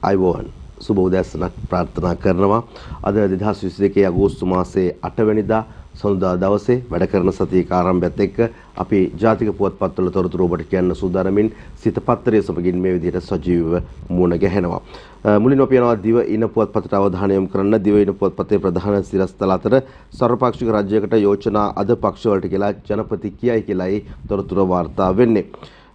අයිබෝන් සුබ උදෑසනක් ප්‍රාර්ථනා කරනවා. අද 2022 අගෝස්තු මාසයේ 8 වෙනිදා සඳුදා දවසේ වැඩ කරන සතියේ ආරම්භයත් එක්ක අපි ජාතික පුවත්පත්වල තොරතුරු ඔබට කියන්න සූදානමින් සිත පත්තරයේ සමගින් මේ විදිහට සජීවව මුණ ගැහෙනවා. මුලින්ම අපි යනවා දිව ඉන පුවත්පතට අවධානය යොමු කරන්න. දිව ඉන පුවත්පතේ ප්‍රධාන සිරස්තල අතර සර්වපාක්ෂික රාජ්‍යයකට යෝජනා අද පක්ෂවලට කියලා ජනපති කියයි කියලායි තොරතුරු වාර්තා වෙන්නේ.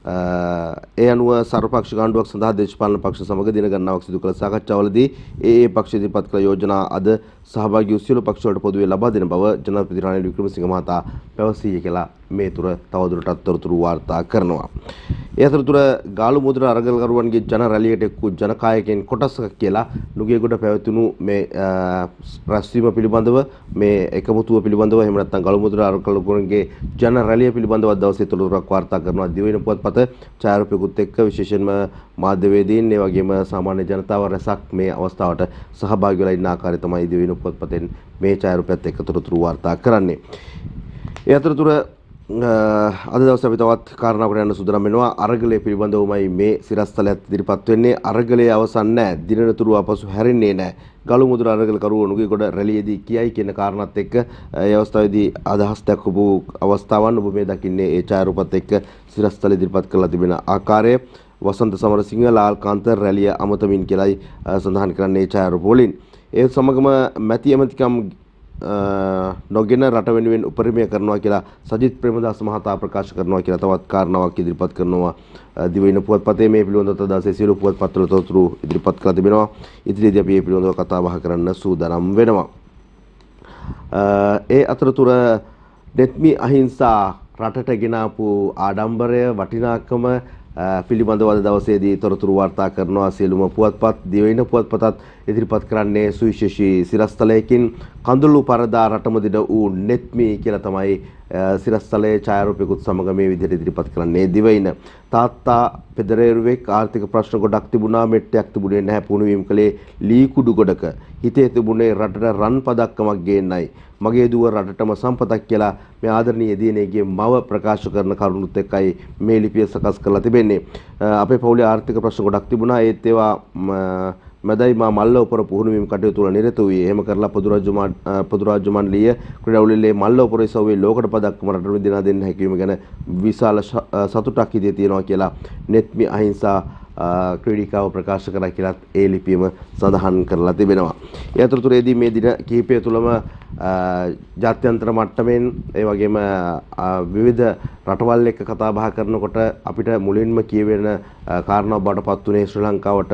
ඒ අනුව සර්වපක්ෂික ආණ්ඩුවක් සඳහා දේශපාලන පක්ෂ සමග දින ගණනාවක් සිදු කළ සාකච්ඡාවලදී ඒ පක්ෂ ඉදිරිපත් කළ යෝජනා අද සහභාගී වූ සියලු පක්ෂ වලට පොදුවේ ලබා දෙන බව ජනාධිපති රනිල් වික්‍රමසිංහ මහතා පැවසීය කියලා මේ තුර තවදුරටත් තොරතුරු වාර්තා කරනවා. ඒ අතරතුර ගාලු මුද්‍රා අරගල්කරුවන්ගේ ජන රැළියට එක් වූ ජනකායකයන් කොටසක් කියලා නුගේගොඩ පැවතුණු මේ රැස්වීම පිළිබඳව මේ එකමුතුව පිළිබඳව එහෙම නැත්නම් ගාලු මුද්‍රා අරගල්කරුවන්ගේ ජන රැළිය පිළිබඳව දවසේ තොරතුරක් වාර්තා කරනවා. දිවයින පුවත්පත ඡායාරූපයකුත් එක්ක විශේෂයෙන්ම මාධ්‍යවේදීන් ඒ වගේම සාමාන්‍ය ජනතාව රැසක් මේ අවස්ථාවට සහභාගී වෙලා ඉන්න ආකාරය තමයි දිවයින පුවත්පතෙන් මේ ඡායාරූපයත් එක්ක තොරතුරු වාර්තා කරන්නේ. ඒ අතරතුර අද දවසේ අපි තවත් කාරණාවකට යන්න සූදානම් වෙනවා. අරගලය පිළිබඳවමයි මේ සිරස්තලයත් ඉදිරිපත් වෙන්නේ. අරගලය අවසන් නැහැ. දිනනතුරු ආපසු හැරෙන්නේ නැහැ. ගලු මුදුර අරගලකරුවෝ නුගේගොඩ රැළියේදී කියයි කියන කාරණාත් එක්ක ඒ අවස්ථාවේදී අදහස් දක්වපු අවස්ථාවන් ඔබ මේ දකින්නේ ඒ ඡායාරූපත් එක්ක සිරස්තල ඉදිරිපත් කරලා තිබෙන ආකාරය. වසන්ත සමරසිංහ ලාල්කාන්ත රැළිය අමතමින් කියලායි සඳහන් කරන්නේ ඒ ඡායාරූප වලින්. ඒ සමගම මැති ඇමතිකම් නොගෙන රට වෙනුවෙන් උපරිමය කරනවා කියලා සජිත් ප්‍රේමදාස මහතා ප්‍රකාශ කරනවා කියලා තවත් කාරණාවක් ඉදිරිපත් කරනවා. දිවයින පුවත්පතේ මේ පිළිබඳව තදාසේ සියලු පුවත්පත්වල තොරතුරු ඉදිරිපත් කරලා තිබෙනවා. ඉදිරියේදී අපි මේ පිළිබඳව කතා බහ කරන්න සූදානම් වෙනවා. ඒ අතරතුර නෙත්මි අහිංසා රටට ගෙන ආපු ආඩම්බරය වටිනාකම පිළිබඳව අද දවසේදී තොරතුරු වාර්තා කරනවා. සියලුම පුවත්පත් දිවයින පුවත්පතත් ඉදිරිපත් කරන්නේ සුවිශේෂී සිරස්තලයකින් කඳුළු පරදා රටමදින වූ නෙත්මි කියලා තමයි සිරස්තලයේ ඡායාරූපයකුත් සමග මේ විදිහට ඉදිරිපත් කරන්නේ. දිවයින තාත්තා පෙදරේරුවෙක් ආර්ථික ප්‍රශ්න ගොඩක් තිබුණා. මෙට්ටයක් තිබුණේ නැහැ. පුණුවීම් කලේ ලී කුඩු ගොඩක. හිතේ තිබුණේ රටට රන් පදක්කමක් ගේන්නයි. මගේ දුව රටටම සම්පතක් කියලා මේ ආදරණීය දිනේගේ මව ප්‍රකාශ කරන කරුණුත් එක්කයි මේ ලිපිය සකස් කරලා තිබෙන්නේ. අපේ පවුලේ ආර්ථික ප්‍රශ්න ගොඩක් තිබුණා. ඒත් ඒවා මැදයි මා මල්ලවපොර පුහුණුවීම් කටයුතු වල නිරත වූයේ. එහෙම කරලා පොදුරාජ්‍ය මණ්ඩලීය ක්‍රීඩා උළෙලේ මල්ලවපොර ඉසව්වේ ලෝකඩ පදක්කම රටට දිනා දෙන්න හැකියවීම ගැන විශාල සතුටක් හිතේ තියෙනවා කියලා නෙත්මි අහිංසා ක්‍රීඩිකාව ප්‍රකාශ කරා කියලාත් ඒ ලිපියම සඳහන් කරලා තිබෙනවා. ඒ අතරතුරේදී මේ දින කිහිපය තුළම ජාත්‍යන්තර මට්ටමින් ඒ වගේම විවිධ රටවල් එක්ක කතා බහ කරනකොට අපිට මුලින්ම කියවෙන කාරණාව බඩපත් උනේ ශ්‍රී ලංකාවට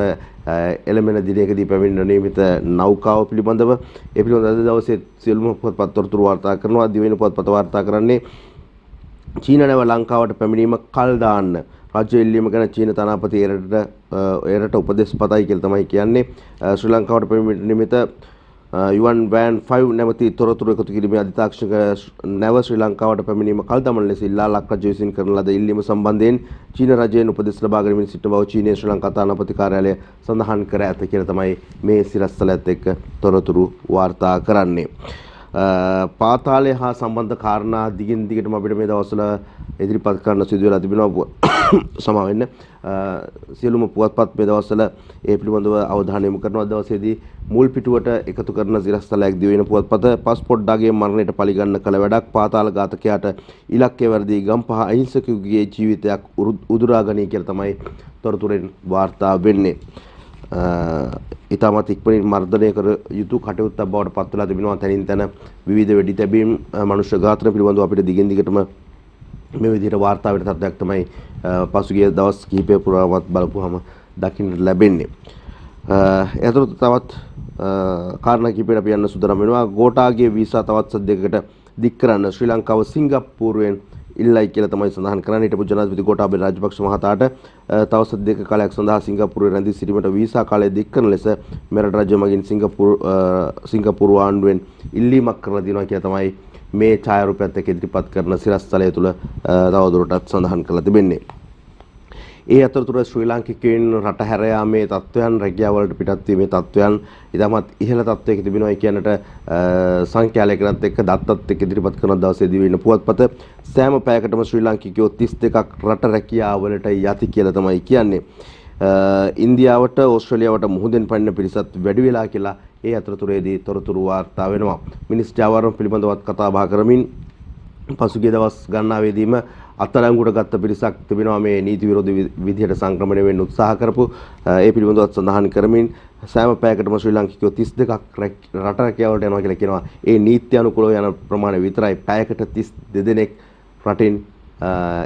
එළමෙන දිනයකදී පැමිණෙන නියමිත නෞකාව පිළිබඳව. ඒ පිළිබඳව අද දවසේ සියලුම පුවත්පත් තොරතුරු වාර්තා කරනවා. දිවයින පුවත්පත වාර්තා කරන්නේ චීන නැව ලංකාවට පැමිණීම කල් දාන්න රාජ්‍ය එල්ලීම ගැන චීන තානාපති එරට උපදෙස් පතයි කියලා තමයි කියන්නේ. ශ්‍රී ලංකාවට පැමිණෙන නිමිත යුවන් වෑන් 5 නැමැති තොරතුරු එකතු කිරීමේ අධිතාක්ෂික නැව ශ්‍රී ලංකාවට පැමිණීම කල් දමන ලෙස ඉල්ලා ලක් රජය විසින් කරන ලද ඉල්ලීම සම්බන්ධයෙන් චීන රජයෙන් උපදෙස් ලබා ගැනීම සිටින බව චීනයේ ශ්‍රී ලංකා තානාපති කාර්යාලය සඳහන් කර ඇත කියලා තමයි මේ සිරස්තලයත් එක්ක තොරතුරු වාර්තා කරන්නේ. පාතාලය හා සම්බන්ධ කාරණා දිගින් දිගටම අපිට මේ දවස්වල ඉදිරිපත් කරන්න සිදු වෙලා තිබෙනවා. සමා වෙන්න සියලුම පුවත්පත් මේ දවස්වල ඒ පිළිබඳව අවධානය යොමු කරනවා. දවසේදී මුල් පිටුවට එකතු කරන සිරස්තලයක් දිවයින පුවත්පත පාස්පෝර්ට් ඩාගේ මරණයට පරිගන්න කළ වැඩක් පාතාල ඝාතකයාට ඉලක්කය වැරදි ගම්පහ අහිංසකයෙකුගේ ජීවිතයක් උදුරා ගනී කියලා තමයි තොරතුරෙන් වාර්තා වෙන්නේ. ඉතාමත් ඉක්මනින් මර්ධනය කර යුතු කටයුත්තක් බවට පත් වෙලා තිබෙනවා. තනින් තන විවිධ වෙඩි තැබීම් මනුෂ්‍ය ඝාතන පිළිබඳව අපිට දිගින් දිගටම මේ විදිහට වාර්තා වෙන තත්ත්වයක් තමයි පසුගිය දවස් කිහිපය පුරාමත් බලපුවාම දකින්න ලැබෙන්නේ. එතකොට තවත් කාරණා කිහිපයක් අපි යන්න සූදානම් වෙනවා. ගෝඨාගේ වීසා තවත් සද්දයකට දික් කරන්න ශ්‍රී ලංකාව සිංගප්පූරුවෙන් ඉල්ලයි කියලා තමයි සඳහන් කරන්නේ. හිටපු ජනාධිපති ගෝඨාභය රාජපක්ෂ මහතාට තව සද්දයක කාලයක් සඳහා සිංගප්පූරුවේ රැඳී සිටීමට වීසා කාලය දික් කරන ලෙස මෙරට රජය මගින් සිංගප්පූරු ආණ්ඩුවෙන් ඉල්ලීමක් කරලා තියෙනවා කියලා තමයි මේ ඡායාරූපයත් එක්ක ඉදිරිපත් කරන සිරස්තලය තුළ තවදුරටත් සඳහන් කරලා තිබෙන්නේ. ඒ අතරතුර ශ්‍රී ලාංකිකයන් රට හැර යාමේ තත්ත්වයන් රැකියාව වලට පිටත් වීමේ තත්ත්වයන් ඉතාමත් ඉහළ තත්ත්වයක තිබෙනවා කියනට සංඛ්‍යාලයකටත් එක්ක දත්තත් එක්ක ඉදිරිපත් කරන දවසේදී වෙන පුවත්පත සෑම පැයකටම ශ්‍රී ලාංකිකයෝ 32ක් රට රැකියාව වලට යති කියලා තමයි කියන්නේ. ඉන්දියාවට ඕස්ට්‍රේලියාවට මුහුදෙන් පනින පිරිසත් වැඩි වෙලා කියලා ඒ අතරතුරේදී තොරතුරු වාර්තා වෙනවා. මිනිස් ජාවාරම පිළිබඳවත් කතා බහ කරමින් පසුගිය දවස් ගණනාවේදීම අත්අඩංගුවට ගත්ත පිරිසක් තිබෙනවා මේ නීති විරෝධ විදිහට සංක්‍රමණය වෙන්න උත්සාහ කරපු. ඒ පිළිබඳවත් සඳහන් කරමින් සෑම පැයකටම ශ්‍රී ලාංකිකයෝ 32ක් රට රැකියාවලට යනවා කියලා කියනවා. ඒ නීති අනුකූලව යන ප්‍රමාණය විතරයි. පැයකට 32 දෙනෙක් රටින්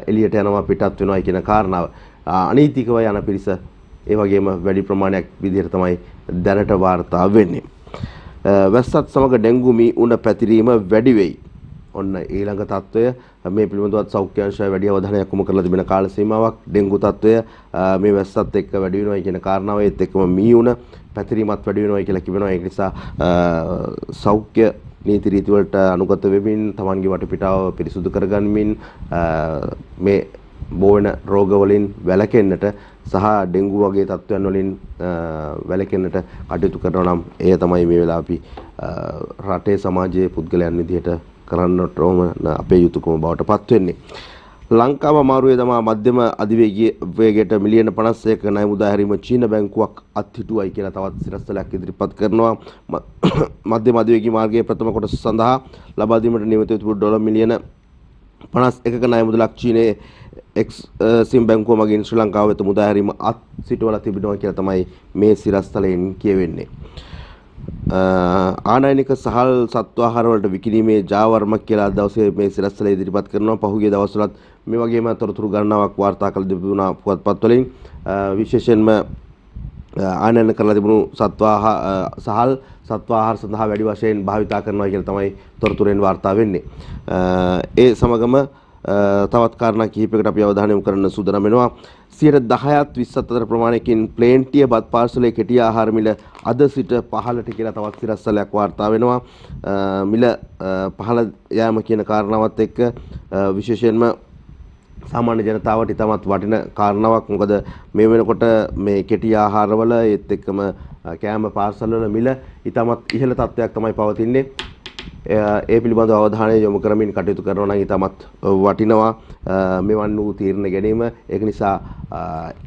එළියට යනවා පිටත් වෙනවා කියන කාරණාව. අනීතිකව යන පිරිස ඒ වගේම වැඩි ප්‍රමාණයක් විදිහට තමයි දැනට වාර්තා වෙන්නේ. වැස්සත් සමග ඩෙන්ගු මී උණ පැතිරීම වැඩි වෙයි. ඔන්න ඊළඟ තත්වය මේ පිළිබඳවත් සෞඛ්‍ය අංශය වැඩි අවධානයක් යොමු කරලා තිබෙන කාල සීමාවක් ඩෙන්ගු තත්වය මේ වැස්සත් එක්ක වැඩි වෙනවා කියන කාරණාව ඒත් එක්කම මී උණ පැතිරීමත් වැඩි වෙනවා කියලා කියනවා. ඒක නිසා සෞඛ්‍ය නීති රීති වලට අනුගත වෙමින් තමන්ගේ වටපිටාව පිරිසුදු කරගනිමින් මේ බෝ වෙන රෝග වලින් වැළකෙන්නට සහ ඩෙන්ගු වගේ තත්ත්වයන් වලින් වැළකෙන්නට කටයුතු කරනවා නම් එය තමයි මේ වෙලාව අපි රටේ සමාජයේ පුද්ගලයන් විදිහට කරන්නට ඕන අපේ යුතුයකම බවට පත් වෙන්නේ. ලංකාව අමාරුවේ තමා මධ්‍යම අධිවේගයට මිලියන 51ක ණය මුදා හැරීම චීන බැංකුවක් අත්හිටුවයි කියලා තවත් සිරස්තලයක් ඉදිරිපත් කරනවා. මධ්‍යම අධිවේගී මාර්ගයේ ප්‍රථම කොටස සඳහා ලබා දීමට නියමිත වූ ඩොලර් මිලියන 51ක ණය මුදලක් චීනයේ එක්සිම් බැංකුව මගින් ශ්‍රී ලංකාව වෙත මුදා හැරීම අත්හිටුවලා තිබෙනවා කියලා තමයි මේ සිරස්තලයෙන් කියවෙන්නේ. ආනයනික සහල් සත්ව ආහාර වලට විකිණීමේ ජාවර්ම කියලා දවසේ මේ සිරස්තල ඉදිරිපත් කරනවා. පහුගිය දවස්වලත් මේ වගේම තොරතුරු ගණනාවක් වාර්තා කළ තිබුණා පුවත්පත් වලින්. විශේෂයෙන්ම ආනයන කරලා තිබුණු සහල් සත්ව ආහාර සඳහා වැඩි වශයෙන් භාවිතා කරනවා කියලා තමයි තොරතුරෙන් වාර්තා වෙන්නේ. ඒ සමගම තවත් කාරණා කිහිපයකට අපි අවධානය යොමු කරන්න සූදානම් වෙනවා. 10ත් 20ත් අතර ප්‍රමාණයකින් ප්ලේන්ටිය බත් පාර්සලයේ කෙටි ආහාර මිල අද සිට පහළට කියලා තවත් සිරස්තලයක් වාර්තා වෙනවා. මිල පහළ යෑම කියන කාරණාවත් එක්ක විශේෂයෙන්ම සාමාන්‍ය ජනතාවට ඉතාමත් වටින කාරණාවක්. මොකද මේ වෙනකොට මේ කෙටි ආහාරවල ඒත් එක්කම කෑම පාර්සල් වල මිල ඉතාමත් ඉහළ තත්ත්වයක් තමයි පවතින්නේ. ඒ පිළිබඳව අවධානය යොමු කරමින් කටයුතු කරනවා නම් ඉතාමත් වටිනවා මෙවන් වූ තීරණ ගැනීම. ඒක නිසා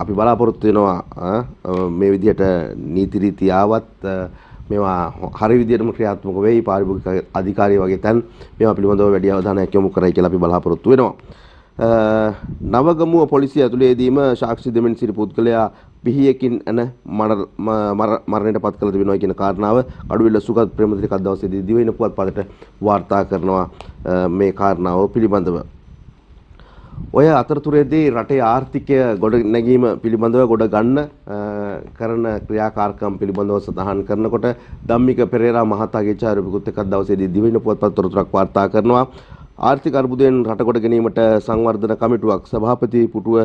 අපි බලාපොරොත්තු වෙනවා මේ විදිහට නීති රීති ආවත් මේවා හරි විදිහටම ක්‍රියාත්මක වෙයි. පාරිභෝගික අධිකාරිය වගේ තැන් මේවා පිළිබඳව වැඩි අවධානයක් යොමු කරයි කියලා අපි බලාපොරොත්තු වෙනවා. නවගමුව පොලිසිය ඇතුළේදීම සාක්ෂි දෙමින් සිටි පුද්ගලයා පිහියකින් එන මරණයට පත් කළ තිබෙනවා කියන කාරණාව අඩුවෙල සුගත් ප්‍රේමතිලක අද දවසේදී දිවයින පුවත්පතට වාර්තා කරනවා මේ කාරණාව පිළිබඳව. ඔය අතරතුරේදී රටේ ආර්ථිකය ගොඩ නැගීම පිළිබඳව ගොඩ ගන්න කරන ක්‍රියාකාරකම් පිළිබඳව සඳහන් කරනකොට ධම්මික පෙරේරා මහතාගේ චාරිත්‍රාකුත් එක්ක අද දවසේදී දිවයින පුවත්පත තොරතුරක් වාර්තා කරනවා. ආර්ථික අර්බුදයෙන් රට කොට ගැනීමට සංවර්ධන කමිටුවක් සභාපති පුටුව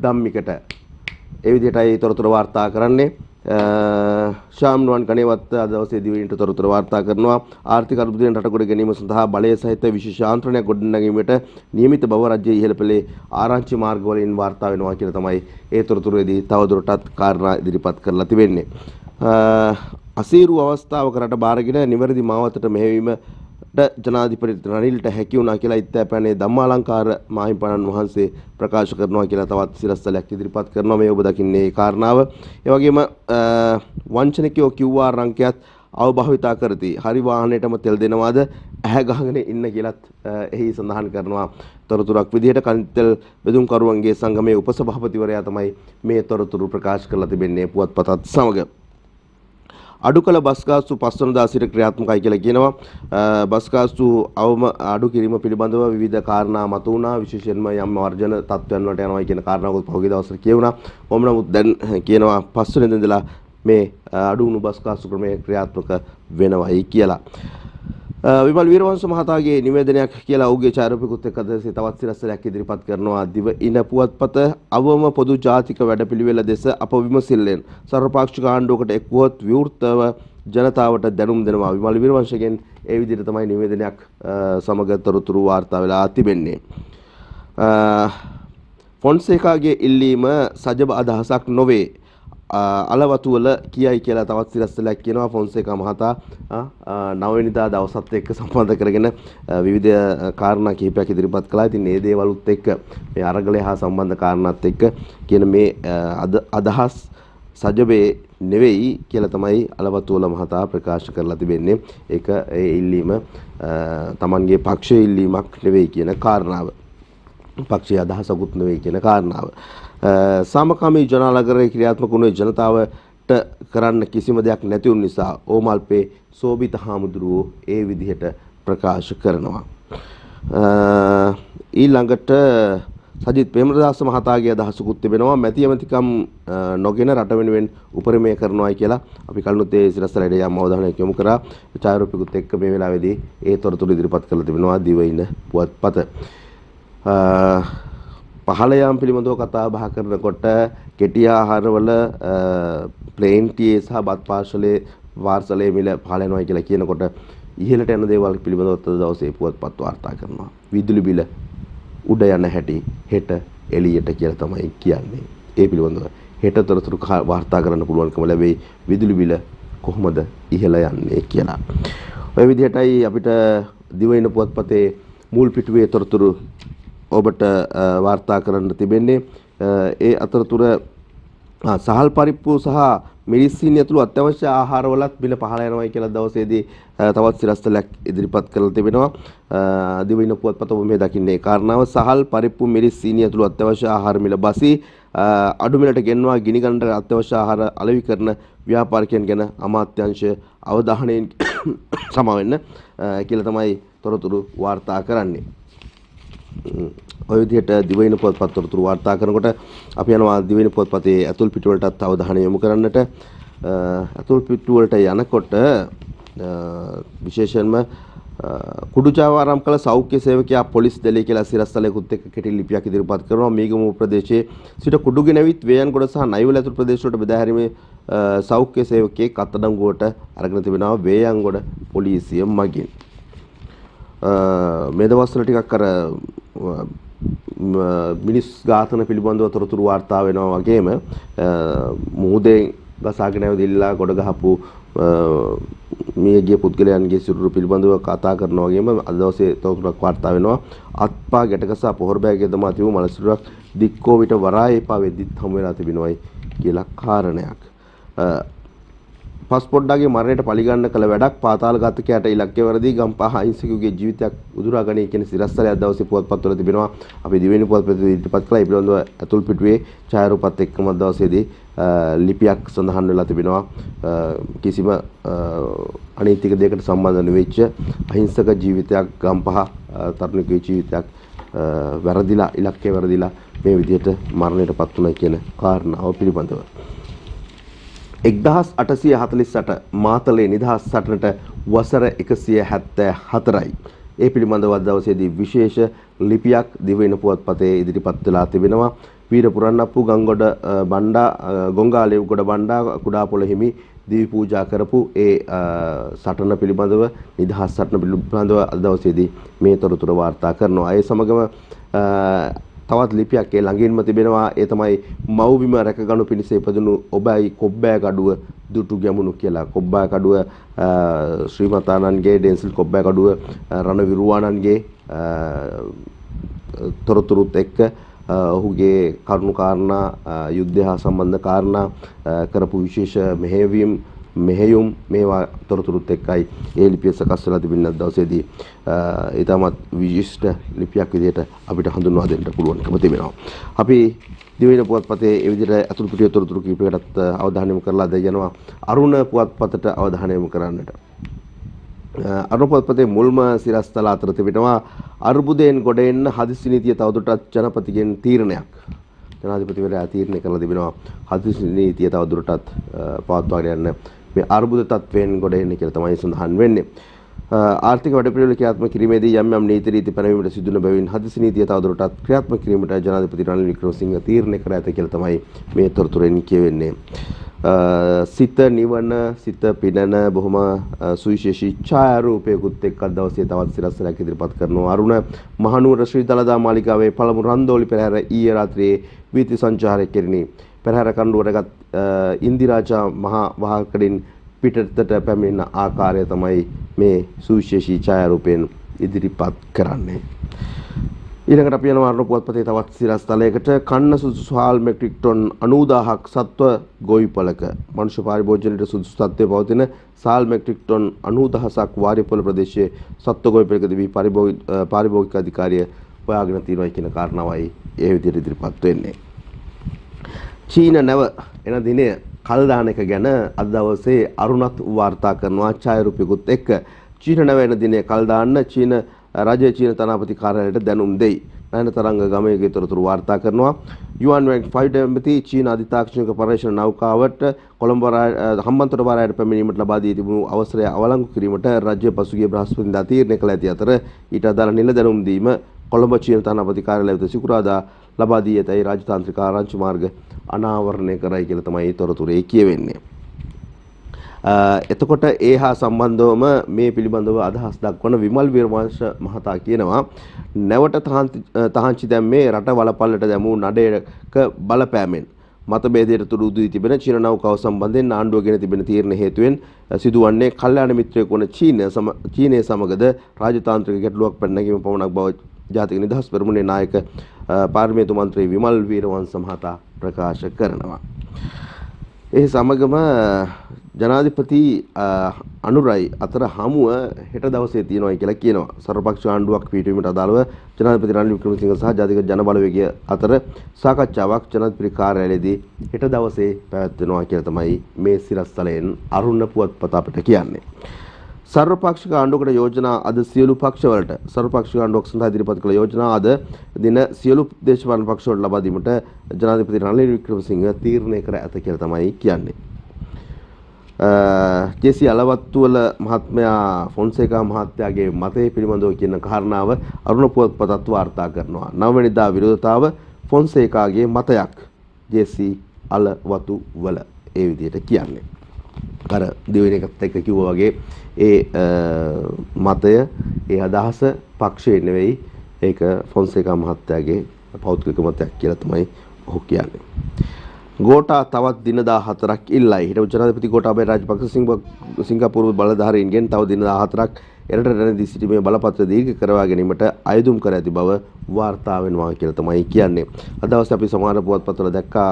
ධම්මිකට ඒ විදිහටයි තොරතුරු වාර්තා කරන්නේ. ශාම්නුවන් ගණේවත් අද දවසේ දිවයිනට තොරතුරු වාර්තා කරනවා. ආර්ථික අර්බුදයෙන් රට කොට ගැනීම සඳහා බලය සහිත විශේෂ ආන්ත්‍රණයක් ගොඩනැගීමට නියමිත බව රජයේ ඉහළ පෙළේ ආරංචි මාර්ගවලින් වාර්තා වෙනවා කියලා තමයි ඒ තොරතුරේදී තවදුරටත් කාරණා ඉදිරිපත් කරලා තිබෙන්නේ. අසීරු අවස්ථාවක රට බාරගෙන නිවැරදි මාවතට මෙහෙවීම ජනාධිපති රනිල්ට හැකි වුණා කියලා ඉත්තෑපෑනේ ධම්මාලංකාර මාහිමිපාණන් වහන්සේ ප්‍රකාශ කරනවා කියලා තවත් සිරස්තලයක් ඉදිරිපත් කරනවා. මේ ඔබ දකින්නේ ඒ කාරණාව. ඒ වගේම වංචනිකයෝ QR අංකයත් අවභාවිතා කරති. හරි වාහනයටම තෙල් දෙනවාද ඇහැ ගහගෙන ඉන්න කියලත් එහි සඳහන් කරනවා. තොරතුරක් විදිහට කන්තෙල් බෙදුම්කරුවන්ගේ සංගමයේ උපසභාපතිවරයා තමයි මේ තොරතුරු ප්‍රකාශ කරලා තිබෙන්නේ පුවත්පතත් සමග. අඩු කළ බස් ගාස්තු 5 වෙනිදා සිට ක්‍රියාත්මකයි කියලා කියනවා. බස් ගාස්තු අවම අඩු කිරීම පිළිබඳව විවිධ කාරණා මතු වුණා. විශේෂයෙන්ම යම් වර්ජන තත්ත්වයන් වලට යනවා කියන කාරණාවකුත් පහුගිය දවස්වල කියුණා. කොහොම නමුත් දැන් කියනවා 5 වෙනිදා ඉඳලා මේ අඩු වුණු බස් ගාස්තු ක්‍රමය ක්‍රියාත්මක වෙනවයි කියලා. විමල් වීරවංශ මහතාගේ නිවේදනයක් කියලා ඔහුගේ ඡායාරූපිකුත් එක්ක අද තවත් සිරස්තලයක් ඉදිරිපත් කරනවා. දිව ඉන පුවත්පත අවම පොදු ජාතික වැඩපිළිවෙල දෙස අප විමසිල්ලෙන් සර්වපාක්ෂික ආණ්ඩුවකට එක්වොත් විවෘතව ජනතාවට දැනුම් දෙනවා. විමල් වීරවංශගෙන් ඒ විදිහට තමයි නිවේදනයක් සමග තොරතුරු වාර්තා වෙලා තිබෙන්නේ. ෆොන්සේකාගේ ඉල්ලීම සජබ අදහසක් නොවේ. අලවතුවල කියයි කියලා තවත් සිරස්තලයක් කියනවා ෆොන්සේකා මහතා 9 වෙනිදා දවසත් එක්ක සම්බන්ධ කරගෙන විවිධ කාරණා කිහිපයක් ඉදිරිපත් කළා. ඉතින් මේ දේවලුත් එක්ක මේ අරගලය හා සම්බන්ධ කාරණාත් එක්ක කියන මේ අදහස් සජබේ නෙවෙයි කියලා තමයි අලවතුවල මහතා ප්‍රකාශ කරලා තිබෙන්නේ. ඒක ඒ ඉල්ලීම තමන්ගේ පක්ෂයේ ඉල්ලීමක් නෙවෙයි කියන කාරණාව. පක්ෂයේ අදහසකුත් නෙවෙයි කියන කාරණාව. සාමකාමී ජනාලගරයේ ක්‍රියාත්මක වුණේ ජනතාවට කරන්න කිසිම දෙයක් නැති වුන නිසා ඕමල්පේ සෝබිත හාමුදුරුවෝ ඒ විදිහට ප්‍රකාශ කරනවා. ඊළඟට සජිත් ප්‍රේමදාස මහතාගේ අදහසකුත් තිබෙනවා මැති ඇමතිකම් නොගෙන රට වෙනුවෙන් උපරිමය කරනවායි කියලා. අපි කලිනුත් ඒ සිරස්තලයට යම් අවධානයක් යොමු කරා. ඡායාරූපිකුත් එක්ක මේ වෙලාවේදී ඒ තොරතුරු ඉදිරිපත් කරලා තිබෙනවා දිවයින පුවත්පත. පහළ යාම් පිළිබඳව කතා බහ කරනකොට කෙටි ආහාරවල ප්ලේන් ටී සහ බත් පාර්සලයේ මිල පහළ යනවා කියලා කියනකොට ඉහළට යන දේවල් පිළිබඳව අද දවසේ පුවත්පත් වාර්තා කරනවා. විදුලි බිල උඩ යන හැටි හෙට එළියට කියලා තමයි කියන්නේ. ඒ පිළිබඳව හෙට තොරතුරු වාර්තා කරන්න පුළුවන්කම ලැබෙයි විදුලි බිල කොහොමද ඉහළ යන්නේ කියලා. ඔය විදිහටයි අපිට දිවයින පුවත්පතේ මුල් පිටුවේ තොරතුරු ඔබට වාර්තා කරන්න තිබෙන්නේ. ඒ අතරතුර සහල් පරිප්පු සහ මිරිස්සීනි ඇතුළු අත්‍යවශ්‍ය ආහාරවලත් බිල පහළ යනවායි කියලා දවසේදී තවත් සිරස්තලයක් ඉදිරිපත් කරලා තිබෙනවා. දිවයින පුවත්පත ඔබ මේ දකින්නේ කාරණාව සහල් පරිප්පු මිරිස්සීනි ඇතුළු අත්‍යවශ්‍ය ආහාර මිල බසී අඩු මිලට ගෙන්වා ගිනි ගන්නට අත්‍යවශ්‍ය ආහාර අලෙවි කරන ව්‍යාපාරිකයන් ගැන අමාත්‍යාංශය අවධානයෙන් සමවෙන්න කියලා තමයි තොරතුරු වාර්තා කරන්නේ. ඔය විදිහට දිවයින පුවත්පත් තොරතුරු වාර්තා කරනකොට අපි යනවා දිවයින පුවත්පතේ ඇතුල් පිටු වලටත් අවධානය යොමු කරන්නට. ඇතුල් පිටු වලට යනකොට විශේෂයෙන්ම කුඩුචාවාරම් කළ සෞඛ්‍ය සේවකයා පොලිස් දෙලේ කියලා සිරස්තලයකුත් එක්ක කෙටි ලිපියක් ඉදිරිපත් කරනවා. මීගමුව ප්‍රදේශයේ සිට කුඩුගෙනවිත් වේයන්ගොඩ සහ නයිවල ඇතුළු ප්‍රදේශ වලට බෙදා හැරීමේ සෞඛ්‍ය සේවකයෙක් අත්අඩංගුවට අරගෙන තිබෙනවා වේයන්ගොඩ පොලිසිය මගින්. මේ දවස්වල ටිකක් අර මිනිස් ඝාතන පිළිබඳව තොරතුරු වාර්තා වෙනවා වගේම මුහුදේ ගසාගෙන ඇවිදilla ගොඩ ගහපු මියගිය පුද්ගලයන්ගේ සිරුරු පිළිබඳව කතා කරනවා වගේම අද දවසේ තොරතුරක් වාර්තා වෙනවා. අත්පා ගැටකසා පොහොර බෑගයේ දමා තිබූ මලසිරුරක් දික්කෝ විට වරායේ එපා වෙද්දිත් හමු වෙලා තිබෙනවායි කියලා කාරණයක්. පස්පොඩ්ඩාගේ මරණයට පරිගණන කළ වැඩක් පාතාල ඝාතකයාට ඉලක්කය වරදී ගම්පහ අහිංසකයෙකුගේ ජීවිතයක් උදුරා ගනී කියන සිරස්තලයක් දවසේ පුවත්පත්වල තිබෙනවා. අපි දිවෙන පුවත්පතේ ඉදිරිපත් කළා. ඒ පිළිබඳව ඇතුල් පිටුවේ ඡායාරූපත් එක්කම දවසේදී ලිපියක් සඳහන් වෙලා තිබෙනවා. කිසිම අනීතික දෙයකට සම්බන්ධ නොවෙච්ච අහිංසක ජීවිතයක් ගම්පහ තරුණිකගේ ජීවිතයක් වැරදිලා ඉලක්කය වැරදිලා මේ විදිහට මරණයටපත් වුණා කියන කාරණාව පිළිබඳව 1848 මාතලේ නිදහස් සටනට වසර 174යි. ඒ පිළිබඳව දවසේදී විශේෂ ලිපියක් දිවයින පුවත්පතේ ඉදිරිපත් වෙලා තිබෙනවා. වීර පුරන්නප්පු ගංගොඩ බණ්ඩා ගොංගාලේව්ගොඩ බණ්ඩා කුඩාපොළ හිමි දිවි පූජා කරපු ඒ සටන පිළිබඳව නිදහස් සටන පිළිබඳව අද දවසේදී මේ තොරතුරු වාර්තා කරනවා. ඒ සමගම තවත් ලිපියක් ඒ ළඟින්ම තිබෙනවා. ඒ තමයි මව්බිම රැකගනු පිණිස ඉපදුණු ඔබයි කොබ්බෑ කඩුව දුටු ගැමුණු කියලා. කොබ්බෑ කඩුව ශ්‍රීමතානන්ගේ ඩෙන්සිල් කොබ්බෑ කඩුව රණවිරුවාණන්ගේ තොරතුරුත් එක්ක ඔහුගේ කරුණු කාරණා යුද්ධය හා සම්බන්ධ කාරණා කරපු විශේෂ මෙහෙයුම් මේවා තොරතුරුත් එක්කයි ඒ ලිපිය සකස් වෙලා තිබෙන දවසේදී ඊටමත් විශිෂ්ට ලිපියක් විදිහට අපිට හඳුන්වා දෙන්න පුළුවන්කම තිබෙනවා. අපි දිවයින පුවත්පතේ ඒ විදිහට අතුරු පිටිය තොරතුරු කීපයකටත් අවධානය යොමු කරලා දෙනවා. අරුණ පුවත්පතට අවධානය යොමු කරන්නට. අරුණ පුවත්පතේ මුල්ම සිරස්තල අතර තිබෙනවා අර්බුදයෙන් ගොඩ එන්න හදිසි නීතිය තවදුරටත් ජනපතිගෙන් තීරණයක්. ජනාධිපතිවරයා තීරණය කරලා තිබෙනවා හදිසි නීතිය තවදුරටත් පවත්වාගෙන යන්න මේ අර්බුද තත්වයෙන් ගොඩ එන්න කියලා තමයි සඳහන් වෙන්නේ. ආර්ථික වැඩපිළිවෙල ක්‍රියාත්මක කිරීමේදී යම් යම් නීති රීති පැනවීමට සිදුවන බැවින් හදිසි නීතිය තවදුරටත් ක්‍රියාත්මක කිරීමට ජනාධිපති රනිල් වික්‍රමසිංහ තීරණය කර ඇත කියලා තමයි මේ තොරතුරෙන් කියවෙන්නේ. සිත නිවන සිත පිනන බොහොම සුවිශේෂී ඡායාරූපයකුත් එක්ක දවසේ තවත් සිරස්තලයක් ඉදිරිපත් කරනවා. අරුණ මහනුවර ශ්‍රී දළදා මාලිගාවේ පළමු රන්දෝලි පෙරහැර ඊයේ රාත්‍රියේ වීථි සංචාරය කෙරිණි. පෙරහැර කණ්ඩුවටගත් ඉන්දිරාජා මහා වාහකඩින් පිටතට පැමිණෙන ආකාරය තමයි මේ සුවිශේෂී ඡායාරූපයෙන් ඉදිරිපත් කරන්නේ. ඊළඟට අපි යනවා අරුණ පුවත්පතේ තවත් සිරස්තලයකට කන්න සුදුසු හාල් මෙට්‍රික් ටොන් 90000ක් සත්ව ගොවිපලක මනුෂ්‍ය පරිභෝජනයට සුදුසු තත්ත්වයේ පවතින සාල් මෙට්‍රික් ටොන් 90000ක් වාරිපොළ ප්‍රදේශයේ සත්ව ගොවිපලකදී පාරිභෝගික අධිකාරිය හොයාගෙන තියෙනවා කියන කාරණාවයි ඒ විදිහට ඉදිරිපත් වෙන්නේ. චීන නැව එන දිනය කල් දාන එක ගැන අද දවසේ අරුණත් වාර්තා කරනවා ඡායාරූපිකුත් එක්ක. චීන නැව එන දිනය කල් දාන්න චීන රජයේ චීන තානාපති කාර්යාලයට දැනුම් දෙයි. නයන තරංග ගමයේ තොරතුරු වාර්තා කරනවා. UN-5 ඇමති චීන අධිතාක්ෂණික පර්යේෂණ නෞකාවට කොළඹ හම්බන්තොට වරායට පැමිණීමට ලබා දී තිබුණු අවසරය අවලංගු කිරීමට රජය පසුගිය බ්‍රහස්පතින්දා තීරණය කළ ඇති අතර ඊට අදාළ නිල දැනුම් දීම කොළඹ චීන තානාපති කාර්යාලය වෙත සිකුරාදා ලබා දී ඇතැයි රාජතාන්ත්‍රික ආරංචි මාර්ග අනාවරණය කරයි කියලා තමයි තොරතුරේ කියවෙන්නේ. එතකොට ඒ හා සම්බන්ධවම මේ පිළිබඳව අදහස් දක්වන විමල් වීරවංශ මහතා කියනවා නැවට තහංචි දැම්මේ රට වලපල්ලට දැමූ නඩයක බලපෑමෙන් මතභේදයට තුඩු දී තිබෙන චීන නෞකාව සම්බන්ධයෙන් ආණ්ඩුව ගෙන තිබෙන තීරණ හේතුවෙන් සිදුවන්නේ කල්යාණ මිත්‍රයෙකු වන චීනය සමගද රාජතාන්ත්‍රික ගැටලුවක් පැන නැගීම පමණක් බව ජාතික නිදහස් පෙරමුණේ නායක පාර්ලිමේන්තු මන්ත්‍රී විමල් වීරවංශ මහතා ප්‍රකාශ කරනවා. ඒ සමගම ජනාධිපති අනුරයි අතර හමුව හෙට දවසේ තියෙනවා කියලා කියනවා. සර්වපක්ෂ ආණ්ඩුවක් පිටවීමට අදාළව ජනාධිපති රනිල් වික්‍රමසිංහ සහ ජාතික ජනබලවේගය අතර සාකච්ඡාවක් ජනාධිපති කාර්යාලයේදී හෙට දවසේ පැවැත්වෙනවා කියලා තමයි මේ සිරස්තලයෙන් අරුණ පුවත්පත අපිට කියන්නේ. සර්වපක්ෂික ආණ්ඩුවකට යෝජනා අද සියලු පක්ෂවලට සර්වපක්ෂික ආණ්ඩුවක් සඳහා ඉදිරිපත් කළ යෝජනා අද දින සියලු දේශපාලන පක්ෂවලට ලබා දීමට ජනාධිපති රනිල් වික්‍රමසිංහ තීරණය කර ඇත කියලා තමයි කියන්නේ. ජෙසි අලවත්තුවල මහත්මයා ෆොන්සේකා මහත්තයාගේ මතය පිළිබඳව කියන කාරණාව අරුණ පුවත්පතත් වාර්තා කරනවා. 9 වෙනිදා විරෝධතාව ෆොන්සේකාගේ මතයක් ජෙසි අලවතුවල ඒ විදිහට කියන්නේ. අර දෙවෙනි එකත් එක්ක කිව්වා වගේ ඒ මතය ඒ අදහස පක්ෂයේ නෙවෙයි ඒක ෆොන්සේකා මහත්තයාගේ පෞද්ගලික මතයක් කියලා තමයි ඔහු කියන්නේ. ගෝටා තවත් දින 14ක් ඉල්ලයි. හිටපු ජනාධිපති ගෝඨාභය රාජපක්ෂ සිංගප්පූරු බලධාරීන්ගෙන් තව දින 14ක් එරට රැඳී සිටීමේ බලපත්‍ර දීර්ඝ කරවා ගැනීමට අයදුම් කර ඇති බව වාර්තා වෙනවා කියලා තමයි කියන්නේ. අද දවසේ අපි සමහර පුවත්පත්වල දැක්කා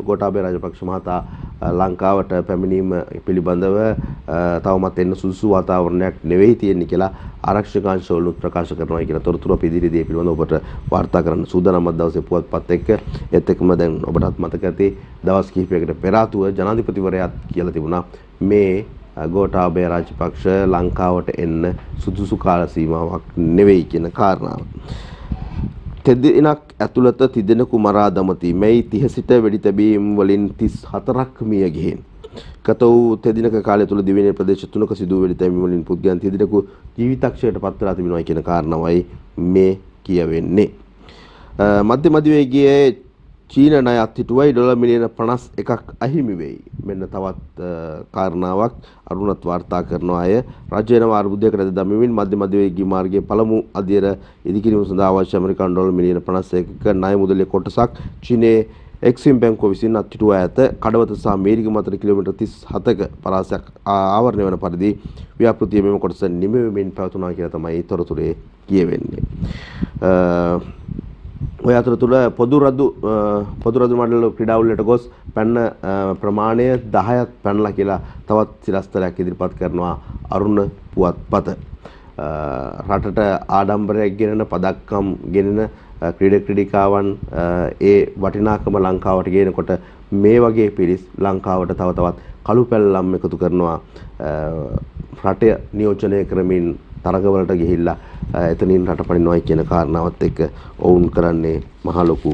ගෝඨාභය රාජපක්ෂ මහතා ලංකාවට පැමිණීම පිළිබඳව තවමත් එන්න සුදුසු වාතාවරණයක් නෙවෙයි තියෙන්නේ කියලා ආරක්ෂක අංශවල ප්‍රකාශ කරනවා කියලා තොරතුරු අපි ඉදිරියේදී පිළිබඳව ඔබට වාර්තා කරන්න සූදානම්. අද දවසේ පුවත්පත් එක්ක ඒත් එක්කම දැන් ඔබටත් මතක ඇති දවස් කිහිපයකට පෙර ආතුව ජනාධිපතිවරයාත් කියලා තිබුණා මේ ගෝඨාභය රාජපක්ෂ ලංකාවට එන්න සුදුසු කාල සීමාවක් නෙවෙයි කියන කාරණාව. තෙදිනක් ඇතුළත තිදෙනෙකු මරා දමති. මෙයි 30 සිට වෙඩි තැබීම් වලින් 34ක් මිය ගිහින්. ගත වූ තෙදිනක කාලය තුළ දිවයිනේ ප්‍රදේශ 3ක සිදු වෙඩි තැබීම් වලින් පුද්ගලයන් තිදෙනෙකු ජීවිතක්ෂයට පත් වෙලා තිබෙනවා කියන කාරණාවයි මේ කියවෙන්නේ. මධ්‍ය වේගයේ චීන ණය අත්හිටුවයි ඩොලර් මිලියන 51ක් අහිමි වෙයි. මෙන්න තවත් කාරණාවක් අරුණත් වාර්තා කරනවා අය රජයන අර්බුදයකට දමමින් මධ්‍ය වේගී මාර්ගයේ පළමු අධියර ඉදිකිරීම සඳහා අවශ්‍ය ඇමරිකානු ඩොලර් මිලියන 51ක ණය මුදලේ කොටසක් චීනයේ එක්සිම් බැංකුව විසින් අත්හිටුවා ඇත. කඩවත සහ මේරිගම අතර කිලෝමීටර් 37ක පරාසයක් ආවරණය වන පරිදි ව්‍යාපෘතියේ මෙම කොටස නිමවමින් පැවතුණා කියලා තමයි තොරතුරේ කියවෙන්නේ. ඔය අතරතුර පොදු රදු මණ්ඩල ක්‍රීඩාවලට ගොස් පැන්න ප්‍රමාණය 10ක් පැනලා කියලා තවත් සිරස්තරයක් ඉදිරිපත් කරනවා අරුණ පුවත්පත. රටට ආඩම්බරයක් ගෙනෙන පදක්කම් ගෙනෙන ක්‍රීඩිකාවන් ඒ වටිනාකම ලංකාවට ගේනකොට මේ වගේ පිරිස් ලංකාවට තව තවත් කළු පැල්ලම් එකතු කරනවා. රටය නියෝජනය කරමින් තරගවලට ගිහිල්ලා එතනින් රට පනිනවයි කියන කාරණාවත් එක්ක ඔවුන් කරන්නේ මහ ලොකු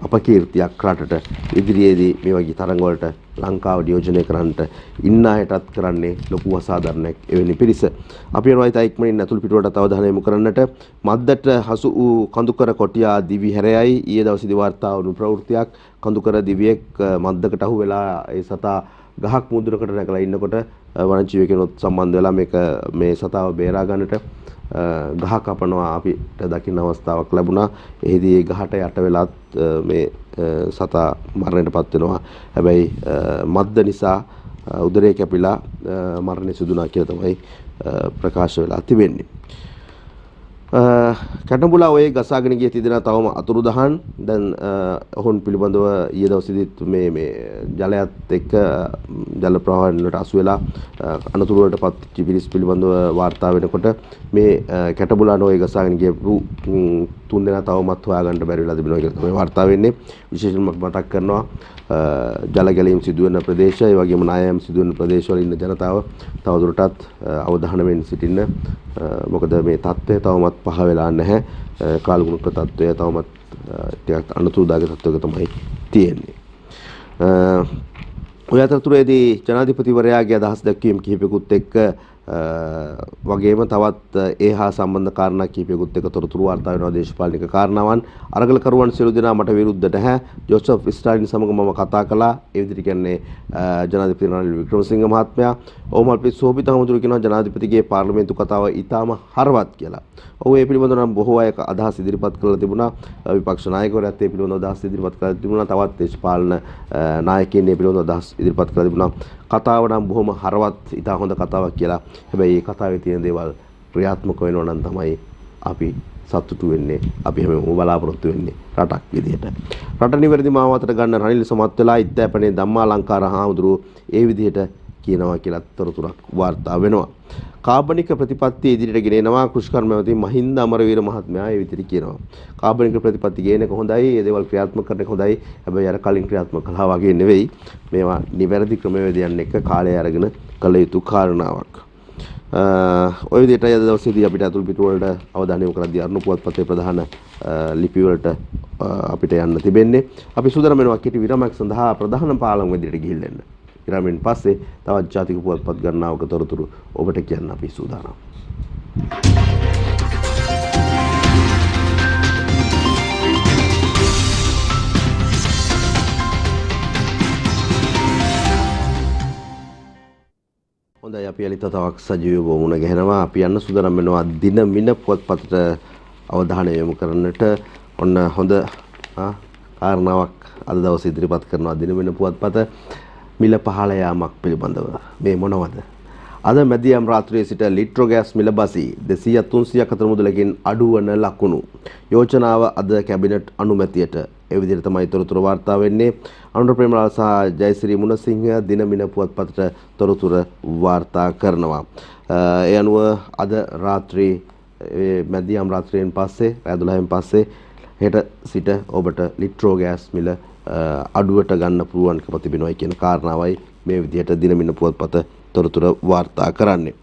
අපකීර්තියක් රටට. ඉදිරියේදී මේ වගේ තරඟවලට ලංකාව නියෝජනය කරන්නට ඉන්න අයටත් කරන්නේ ලොකු අසාධාරණයක් එවැනි පිරිස. අපි යනවා ඉතින් ඉක්මනින් අතුල් පිටුවට අවධානය යොමු කරන්නට. මද්දට හසු වූ කඳුකර කොටියා දිවි හැරයයි ඊයේ දවසේදී වාර්තා වුණු ප්‍රවෘත්තියක්. කඳුකර දිවියෙක් මද්දකට අහු වෙලා ඒ සතා ගහක් මුදුනකට නැගලා ඉන්නකොට වනජීවිකයන්ොත් සම්බන්ධ වෙලා මේ සතාව බේරා ගන්නට ගහ කපනවා අපිට දකින්න අවස්ථාවක් ලැබුණා. එහිදී ඒ ගහට යට වෙලත් මේ සතා මරණයටපත් වෙනවා. හැබැයි මද්ද නිසා උදරය කැපිලා මරණය සිදු වුණා කියලා තමයි ප්‍රකාශ වෙලා තිබෙන්නේ. කැටඹුලා ඔය ගසාගෙන ගිය තිදෙනා තවම අතුරුදහන්. දැන් ඔවුන් පිළිබඳව ඊයේ දවසේදීත් මේ ජලයත් එක්ක ජල ප්‍රවාහන වලට අසු වෙලා අනතුරු වලට පත් පිරිස් පිළිබඳව වාර්තා වෙනකොට මේ කැටඹුලා ඔය ගසාගෙන ගියපු තුන් දෙනා තවමත් හොයාගන්න බැරි වෙලා තිබෙනවා කියලා තමයි වාර්තා වෙන්නේ. විශේෂයෙන්ම මතක් කරනවා ජල ගැලීම් සිදුවෙන ප්‍රදේශ, ඒ වගේම නායම් සිදුවෙන ප්‍රදේශවල ඉන්න ජනතාව තවදුරටත් අවධානයෙන් සිටින්න. මොකද මේ තත්ත්වය තවමත් පහ වෙලා නැහැ. කාලගුණක තත්ත්වය තවමත් ටිකක් අනුතුරුදායක තත්ත්වයක තමයි තියෙන්නේ. ඔය අතරතුරේදී ජනාධිපතිවරයාගේ අදහස් දැක්වීම් කිහිපෙකුත් එක්ක වගේම තවත් ඒ හා සම්බන්ධ කාරණා කිහිපයකුත් එක්ක තොරතුරු වාර්තා වෙනවා. දේශපාලනික කාරණාවන් අරගලකරුවන් සියලු දෙනා මට විරුද්ධ නැහැ. ජෝසප් ස්ටාලින් සමග මම කතා කළා. ඒ විදිහට කියන්නේ ජනාධිපති රනිල් වික්‍රමසිංහ මහත්මයා. ඕමල්පිත් සෝබිත හමුදුරු කියනවා ජනාධිපතිගේ පාර්ලිමේන්තු කතාව ඉතාම හරවත් කියලා. ඔව් ඒ පිළිබඳව නම් බොහෝ අය අදහස් ඉදිරිපත් කරලා තිබුණා. විපක්ෂ නායකවරයාත් ඒ පිළිබඳව අදහස් ඉදිරිපත් කරලා තිබුණා. තවත් දේශපාලන නායකයින් ඒ පිළිබඳව අදහස් ඉදිරිපත් කරලා තිබුණා. කතාව නම් බොහොම හරවත් ඉතා හොඳ කතාවක් කියලා. හැබැයි මේ කතාවේ තියෙන දේවල් ක්‍රියාත්මක වෙනවා නම් තමයි අපි සතුටු වෙන්නේ. අපි හැමෝම බලාපොරොත්තු වෙන්නේ රටක් විදියට. රට නිවැරදි මාවතට ගන්න රනිල් සමත් වෙලා ඉත්තෑපනේ ධම්මාලංකාර හාමුදුරුවෝ ඒ විදිහට කියනවා කියලා තොරතුරක් වාර්තා වෙනවා. කාබනික ප්‍රතිපත්තිය ඉදිරියට ගෙනෙනවා කෘෂිකර්ම මැති මහින්ද අමරවීර මහත්මයා ඒ විදිහට කියනවා. කාබනික ප්‍රතිපත්ති ගේන එක හොඳයි, ඒ දේවල් ක්‍රියාත්මක කරන එක හොඳයි. හැබැයි අර කලින් ක්‍රියාත්මක කළා වගේ නෙවෙයි. මේවා නිවැරදි ක්‍රමවේදයන් එක්ක කාලය අරගෙන කළ යුතු කාරණාවක්. ඔය විදිහට අද දවසේදී අපිට අතුල් පිටු වලට අවධානය යොමු කරද්දී අරුණු පුවත්පතේ ප්‍රධාන ලිපි වලට අපිට යන්න තිබෙන්නේ. අපි සූදානම් වෙනවා කෙටි විරාමයක් සඳහා ප්‍රධාන පාලම් විදිහට ගිහිල්ලා එන්න. විරාමයෙන් පස්සේ තවත් ජාතික පුවත්පත් ගණනාවක තොරතුරු ඔබට කියන්න අපි සූදානම්. හොඳයි අපි අලිත තවක් සජීවීව වුණ ගැහෙනවා. අපි යන්න සූදානම් වෙනවා දින මින පුවත්පතට අවධානය යොමු කරන්නට. ඔන්න හොඳ කාරණාවක් අද දවසේ ඉදිරිපත් කරනවා දින මින පුවත්පත. මිල පහළ යාමක් පිළිබඳව මේ මොනවද? අද මැදියම් රාත්‍රියේ සිට ලිට්‍රෝ ගෑස් මිල බසී 200-300ක් අතර මුදලකින් අඩුවන ලකුණු. යෝජනාව අද කැබිනට් අනුමැතියට. ඒ විදිහට තමයි තොරතුරු වාර්තා වෙන්නේ. අනුර ප්‍රේමලාල් සහ ජයශ්‍රී මුණසිංහ දින මින පුවත්පතට තොරතුරු වාර්තා කරනවා. ඒ අනුව අද රාත්‍රියේ මැදියම් රාත්‍රියෙන් පස්සේ රාත්‍රී 12න් පස්සේ හෙට සිට ඔබට ලිට්‍රෝ ගෑස් මිල අඩුවට ගන්න පුළුවන්කම තිබෙනවා කියන කාරණාවයි මේ විදිහට දිනමින පුවත්පත තොරතුරු වාර්තා කරන්නේ.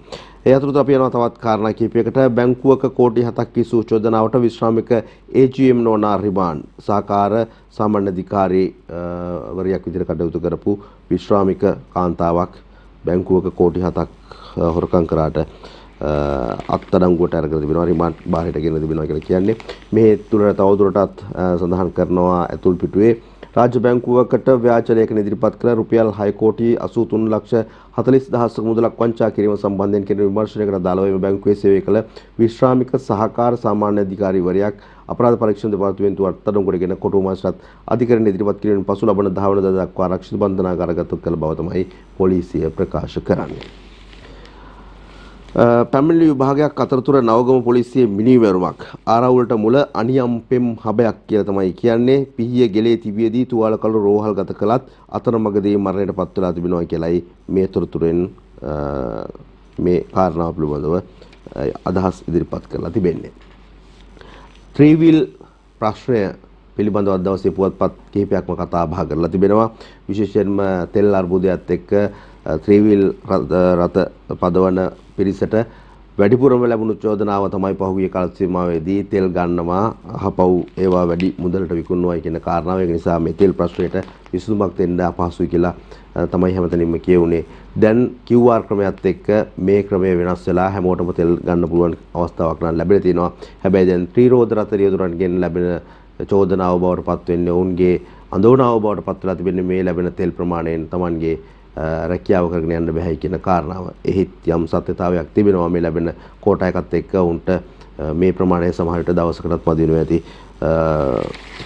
ඒ අතරතුර අපි යනවා තවත් කාරණා කිහිපයකට. බැංකුවක කෝටි 7ක් විසූ චෝදනාවට විශ්‍රාමික AGM නෝනා රිමාන්ඩ්. සහකාර සාමාන්‍ය අධිකාරී වරියක් විදිහට කටයුතු කරපු විශ්‍රාමික කාන්තාවක් බැංකුවක කෝටි 7ක් හොරකම් කරාට අත්අඩංගුවට අරගෙන තිබෙනවා. රිමාන්ඩ් බාහිරට ගෙන තිබෙනවා කියලා කියන්නේ. මේ තුලට තවදුරටත් සඳහන් කරනවා ඇතුල් පිටුවේ රාජ්‍ය බැංකුවකට ව්‍යාජ ලේඛන ඉදිරිපත් කළ රුපියල් 6 කෝටි 83,40,000ක මුදලක් වංචා කිරීම සම්බන්ධයෙන් කෙරෙන විමර්ශනයකට අදාළව මේ බැංකුවේ සේවය කළ විශ්‍රාමික සහකාර සාමාන්‍ය අධිකාරීවරයාක් අපරාධ පරීක්ෂණ දෙපාර්තමේන්තුව අත්අඩංගුවට ගෙන කොටුව මාස්ටර් අධිකරණය ඉදිරිපත් කිරීමෙන් පසු ලබන 10 වෙනිදා දක්වා ආරක්ෂිත බන්ධනාගාරගත කළ බව තමයි පොලිසිය ප්‍රකාශ කරන්නේ. පැමිණිලි විභාගයක් අතරතුර නවගම පොලිසියේ මිනිමැරුමක්. ආරවුලට මුල අනියම්පෙම් හබයක් කියලා තමයි කියන්නේ. පිහිය ගෙලේ තිබියදී තුවාල කළු රෝහල් ගත කළත් අතරමඟදී මරණයට පත් වෙලා තිබෙනවා කියලායි මේ තොරතුරෙන් මේ කාරණාව පිළිබඳව අදහස් ඉදිරිපත් කරලා තිබෙන්නේ. ත්‍රිවිල් ප්‍රශ්නය පිළිබඳව අද දවසේ පුවත්පත් කිහිපයක්ම කතා බහ කරලා තිබෙනවා. විශේෂයෙන්ම තෙල් අර්බුදයත් එක්ක ත්‍රිවිල් රථ පදවන පිරිසට වැඩිපුරම ලැබුණු චෝදනාව තමයි පහුගිය කාල සීමාවේදී තෙල් ගන්නවා අහපව් ඒවා වැඩි මුදලට විකුණනවා කියන කාරණාව. ඒක නිසා මේ තෙල් ප්‍රශ්නයට විසඳුමක් දෙන්න අපහසුයි කියලා තමයි හැමතැනින්ම කියුනේ. දැන් QR ක්‍රමයත් එක්ක මේ ක්‍රමය වෙනස් වෙලා හැමෝටම තෙල් ගන්න පුළුවන් අවස්ථාවක් නම් ලැබිලා තියෙනවා. හැබැයි දැන් ත්‍රිරෝද රථ රියදුරන්ගෙන් ලැබෙන චෝදනාව බවට පත් වෙන්නේ ඔවුන්ගේ අඳෝනාව බවට පත් වෙලා තිබෙන්නේ මේ ලැබෙන තෙල් ප්‍රමාණයෙන් Tamanගේ රැකියාව කරගෙන යන්න බැහැ කියන කාරණාව. එහිත් යම් සත්‍යතාවයක් තිබෙනවා මේ ලැබෙන කෝටා එකත් එක්ක උන්ට මේ ප්‍රමාණය සමහර විට දවසකටත් මදි වෙනවා ඇති.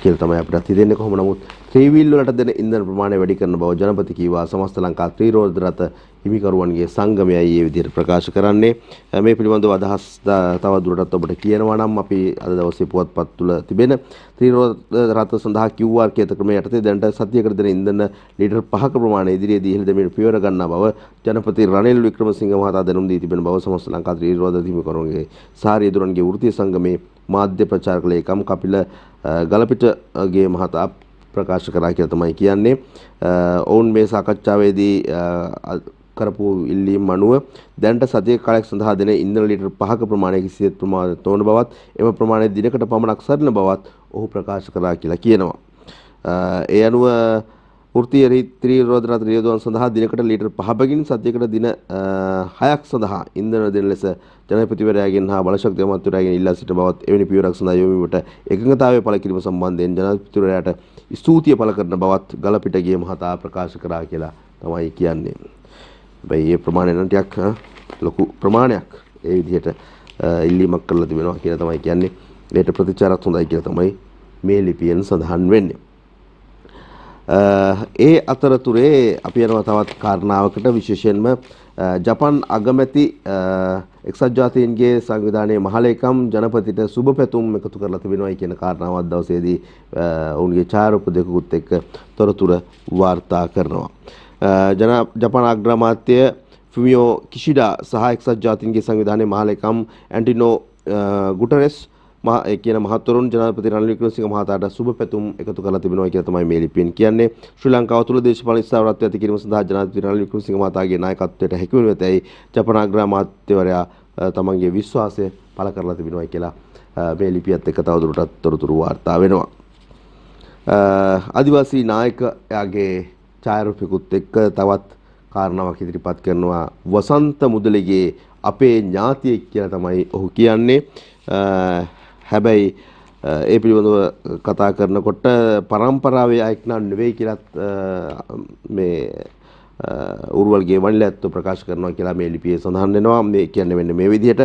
කියලා තමයි අපිට හිතෙන්නේ. කොහොම නමුත් ත්‍රිවිල් වලට දෙන ඉන්ධන ප්‍රමාණය වැඩි කරන බව ජනපති කීවා. සමස්ත ලංකා ත්‍රිරෝද රථ හිමිකරුවන්ගේ සංගමයයි මේ විදිහට ප්‍රකාශ කරන්නේ. මේ පිළිබඳව අදහස් තව දුරටත් ඔබට කියනවා නම් අපි අද දවසේ පුවත්පත් තුල තිබෙන ත්‍රිරෝද රථ සඳහා QR කේත ක්‍රමය යටතේ දැනට සතියකට දෙන ඉන්ධන ලීටර් 5ක ප්‍රමාණය ඉදිරියේදී ඉහළ දෙමින් පියවර ගන්නා බව ජනපති රනිල් වික්‍රමසිංහ මහතා දැනුම් දී තිබෙන බව සමස්ත ලංකා ත්‍රිරෝද හිමිකරුවන්ගේ සාරිය දුරන්ගේ වෘත්තීය සංගමේ මාධ්‍ය ප්‍රචාරක ලේකම් කපිල ගලපිටගේ මහතා ප්‍රකාශ කරා කියලා තමයි කියන්නේ. ඔවුන් මේ සාකච්ඡාවේදී කරපු ඉල්ලීම් අනුව දැනට සතිය කාලයක් සඳහා දෙන ඉන්ධන ලීටර් 5ක ප්‍රමාණය කිසිසේත් ප්‍රමාණය තෝරන බවත් එම ප්‍රමාණය දිනකට පමණක් සරිලන බවත් ඔහු ප්‍රකාශ කරා කියලා කියනවා. ඒ අනුව වෘත්තීය ත්‍රිරෝද රථ නියෝජන සඳහා දිනකට ලීටර් 5කින් සතියකට දින 6ක් සඳහා ඉන්ධන දෙන ලෙස ජනාධිපතිවරයාගෙන් හා බලශක්ති අමාත්‍යවරයාගෙන් ඉල්ලා සිටින බවත් එවැනි පියවරක් සඳහා යොමුවීමට එකඟතාවය පළ කිරීම සම්බන්ධයෙන් ජනාධිපතිවරයාට ස්තුතිය පළ කරන බවත් ගලපිටගේ මහතා ප්‍රකාශ කරා කියලා තමයි කියන්නේ. හැබැයි මේ ප්‍රමාණය නම් ටිකක් ලොකු ප්‍රමාණයක් ඒ විදිහට ඉල්ලීමක් කරලා තිබෙනවා කියලා තමයි කියන්නේ. ඒකට ප්‍රතිචාරත් හොඳයි කියලා තමයි මේ ලිපියෙන් සඳහන් වෙන්නේ. ඒ අතරතුරේ අපි යනවා තවත් කාරණාවකට විශේෂයෙන්ම ජපන් අගමැති එක්සත් ජාතීන්ගේ සංවිධානයේ මහලේකම් ජනපතිට සුබ පැතුම් එකතු කරලා තිබෙනවායි කියන කාරණාවත් දවසේදී ඔවුන්ගේ ඡායාරූප දෙකකුත් එක්ක තොරතුරු වාර්තා කරනවා. ජපාන අග්‍රාමාත්‍ය ෆුමියෝ කිෂිඩා සහ එක්සත් ජාතීන්ගේ සංවිධානයේ මහලේකම් ඇන්ටිනෝ ගුටරෙස් කියන මහතුරුන් ජනාධිපති රනිල් වික්‍රමසිංහ මහතාට සුබ පැතුම් එකතු කරලා තිබෙනවා කියලා තමයි මේ ලිපියෙන් කියන්නේ. ශ්‍රී ලංකාව තුළ දේශපාලන ස්ථාවරත්වය ඇති කිරීම සඳහා ජනාධිපති රනිල් වික්‍රමසිංහ මහතාගේ නායකත්වයට හැකිවනු ඇතැයි ජපාන අග්‍රාමාත්‍යවරයා තමන්ගේ විශ්වාසය පළ කරලා තිබෙනවා කියලා මේ ලිපියත් එක්ක තවදුරටත් තොරතුරු වාර්තා වෙනවා. ආදිවාසී නායකයාගේ ඡායාරූපිකුත් එක්ක තවත් කාරණාවක් ඉදිරිපත් කරනවා. වසන්ත මුදලිගේ අපේ ඥාතියෙක් කියලා තමයි ඔහු කියන්නේ. හැබැයි ඒ පිළිබඳව කතා කරනකොට පරම්පරාවේ අයෙක් නෙවෙයි කියලාත් මේ උරුවල්ගේ වනිලැත්තෝ ප්‍රකාශ කරනවා කියලා මේ ලිපියේ සඳහන් වෙනවා. මේ කියන්නේ වෙන්නේ මේ විදිහට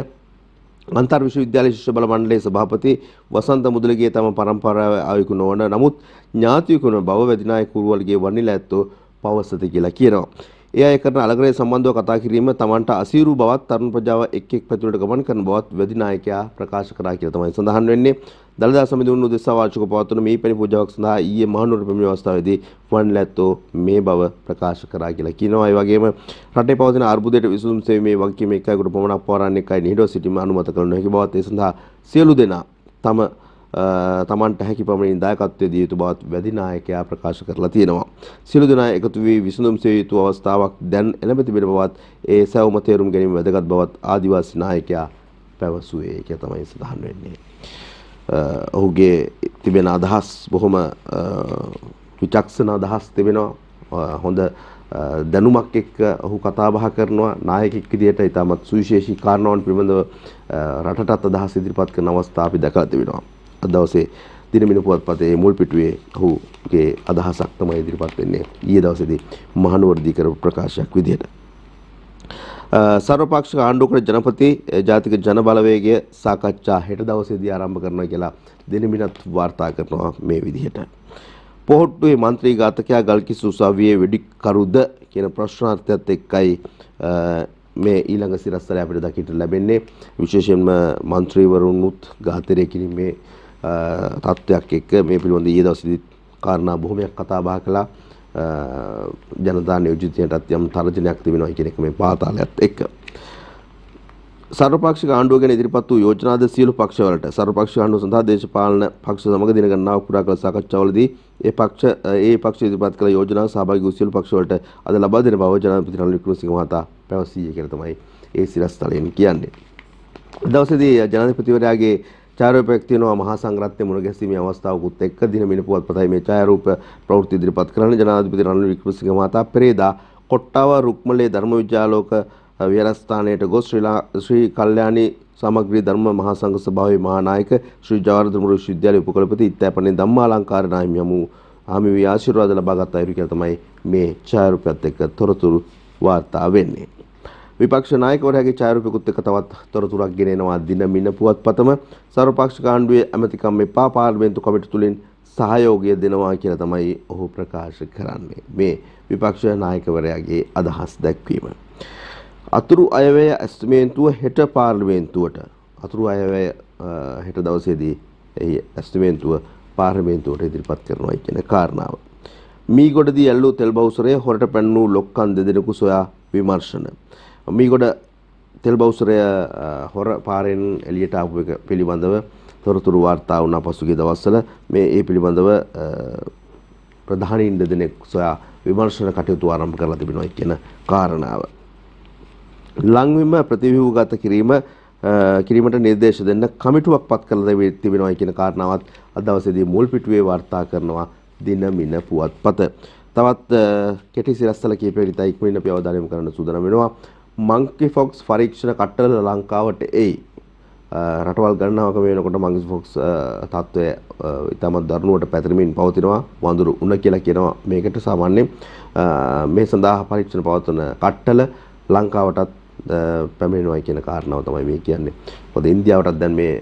අන්තර් විශ්වවිද්‍යාල ශිෂ්‍ය බල මණ්ඩලයේ සභාපති වසන්ත මුදලිගේ තම පරම්පරාවේ ආයුතු නොවන නමුත් ඥාතියෙකු වන බව වැදිනායක උරුවල්ගේ වනිලැත්තෝ පවසති කියලා කියනවා. ඒ අය කරන අලගරේ සම්බන්ධව කතා කිරීම තමන්ට අසීරු බවත් තරුණ ප්‍රජාව එක් පැතුලට ගමන් කරන බවත් වැදිනායකයා ප්‍රකාශ කරා කියලා තමයි සඳහන් වෙන්නේ. දළදා සමිඳුන් උදෙසා වාචික පවත්වන මේ පැණි පූජාවක් සඳහා ඊයේ මහනුවර පැමිණි අවස්ථාවේදී වන්ලැත්තෝ මේ බව ප්‍රකාශ කරා කියලා කියනවා. ඒ වගේම රටේ පවතින අර්බුදයට විසඳුම් සෙවීමේ වගකීම එකයිකට පමණක් පවරන්නේ එකයි නිහිරව සිටීම අනුමත කළ නොහැකි බවත් ඒ සඳහා සියලු දෙනා තමන්ට හැකි පමණින් දායකත්වයේ දී යුතු බවත් වැදිනායකයා ප්‍රකාශ කරලා තියෙනවා. සියලු දෙනා එකතු වී විසඳුම් සෙවිය යුතු අවස්ථාවක් දැන් එළඹ තිබෙන බවත් ඒ සැවොම තේරුම් ගැනීම වැදගත් බවත් ආදිවාසී නායකයා පැවසුවේ කියලා තමයි සඳහන් වෙන්නේ. ඔහුගේ තිබෙන අදහස් බොහොම විචක්ෂණ අදහස් තිබෙනවා. හොඳ දැනුමක් එක්ක ඔහු කතා බහ කරනවා. නායකෙක් විදියට ඉතාමත් සුවිශේෂී කාරණාවන් පිළිබඳව රටටත් අදහස් ඉදිරිපත් කරන අවස්ථා අපි දැකලා තිබෙනවා. අද දවසේ දිනමින පුවත්පතේ මුල් පිටුවේ ඔහුගේ අදහසක් තමයි ඉදිරිපත් වෙන්නේ. ඊයේ දවසේදී මහනුවරදී කරපු ප්‍රකාශයක් විදියට. සර්වපක්ෂික ආණ්ඩුවකට ජනපති ජාතික ජන බලවේගය සාකච්ඡා හෙට දවසේදී ආරම්භ කරනවා කියලා දිනමිනත් වාර්තා කරනවා මේ විදිහට. පොහොට්ටුවේ මන්ත්‍රී ඝාතකයා ගල්කිස්සු උසාවියේ වෙඩිකරුද කියන ප්‍රශ්නාර්ථයත් එක්කයි මේ ඊළඟ සිරස්තලය අපිට දකින්න ලැබෙන්නේ. විශේෂයෙන්ම මන්ත්‍රීවරුන්ුත් ඝාතනය කිරීමේ තත්ත්වයක් එක්ක මේ පිළිබඳ ඊයේ දවසේදී කාරණා බොහොමයක් කතා බහ කළා. ජනතා නියෝජිතයන්ටත් යම් තරජනයක් තිබෙනවා කියන එක මේ පාතාලයත් එක්ක. සර්වපක්ෂික ආණ්ඩුව ගැන ඉදිරිපත් වූ යෝජනාද සියලු පක්ෂවලට සර්වපක්ෂික ආණ්ඩුව සඳහා දේශපාලන පක්ෂ සමග දින ගණනාවක් පුරා කළ සාකච්ඡාවලදී ඒ පක්ෂ ඉදිරිපත් කළ යෝජනා සහභාගී වූ සියලු පක්ෂවලට අද ලබා දෙන බව ජනාධිපති රනිල් වික්‍රමසිංහ මහතා පැවසීය කියලා තමයි ඒ සිරස්තලයෙන් කියන්නේ. දවසේදී ජනාධිපතිවරයාගේ ඡායාරූපයක් තියෙනවා මහා සංඝරත්නයේ මුණ ගැසීමේ අවස්ථාවකුත් එක්ක දිනමින පුවත්පතයි මේ ඡායාරූප ප්‍රවෘත්ති ඉදිරිපත් කරන ජනාධිපති රනිල් වික්‍රමසිංහ මහතා පෙරේදා කොට්ටාව රුක්මලේ ධර්ම විද්‍යාලෝක විහාරස්ථානයට ගොස් ශ්‍රී කල්යාණී සමග්‍රී ධර්ම මහා සංඝ සභාවේ මහානායක ශ්‍රී ජවර්ධන විශ්වවිද්‍යාලයේ උපකුලපති ඉත්තෑපනේ ධම්මාලංකාර නාහිමි යමු ආමිවි ආශිර්වාද ලබා ගත අයුරු කියලා තමයි මේ ඡායාරූපයත් එක්ක තොරතුරු වාර්තා වෙන්නේ. විපක්ෂ නායකවරයාගේ ඡායාරූපයකුත් එක්ක තවත් තොරතුරක් ගෙනෙනවා දින මින පුවත්පතම. සර්වපක්ෂ ආණ්ඩුවේ ඇමතිකම් එපා පාර්ලිමේන්තු කමිටු තුලින් සහයෝගය දෙනවා කියලා තමයි ඔහු ප්‍රකාශ කරන්නේ. මේ විපක්ෂ නායකවරයාගේ අදහස් දැක්වීම. අතුරු අයවැය ඇස්තිමේන්තුව හෙට පාර්ලිමේන්තුවට අතුරු අයවැය හෙට දවසේදී එහි ඇස්තිමේන්තුව පාර්ලිමේන්තුවට ඉදිරිපත් කරනවා කියන කාරණාව. මීගොඩදී ඇල්ලූ තෙල් බවුසරය හොරට පැන්නූ ලොක්කන් දෙදෙනෙකු සොයා විමර්ශන. මීගොඩ තෙල් බවුසරය හොර පාරෙන් එළියට ආපු එක පිළිබඳව තොරතුරු වාර්තා වුණා පසුගිය දවස්වල. මේ ඒ පිළිබඳව ප්‍රධානීන් දෙදෙනෙක් සොයා විමර්ශන කටයුතු ආරම්භ කරලා තිබෙනවා කියන කාරණාව. ලංවිම ප්‍රතිව්‍යුහගත කිරීමට නිර්දේශ දෙන්න කමිටුවක් පත් කරලා තිබෙනවා කියන කාරණාවත් අද දවසේදී මුල් පිටුවේ වාර්තා කරනවා දින මින පුවත්පත. තවත් කෙටි සිරස්තල කීපයකට ඉක්මනින් අපි අවධානය යොමු කරන්න සූදානම් වෙනවා. මංකි ෆොක්ස් පරීක්ෂණ කට්ටල ලංකාවට එයි. රටවල් ගණනාවක වෙනකොට මංකි ෆොක්ස් තත්ත්වය ඉතාමත් දරුණුවට පැතිරෙමින් පවතිනවා. වඳුරු උණ කියලා කියනවා මේකට. සාමාන්‍යයෙන් මේ සඳහා පරීක්ෂණ පවත්වන කට්ටල ලංකාවටත් පැමිණෙනවා කියන කාරණාව තමයි මේ කියන්නේ. මොකද ඉන්දියාවටත් දැන් මේ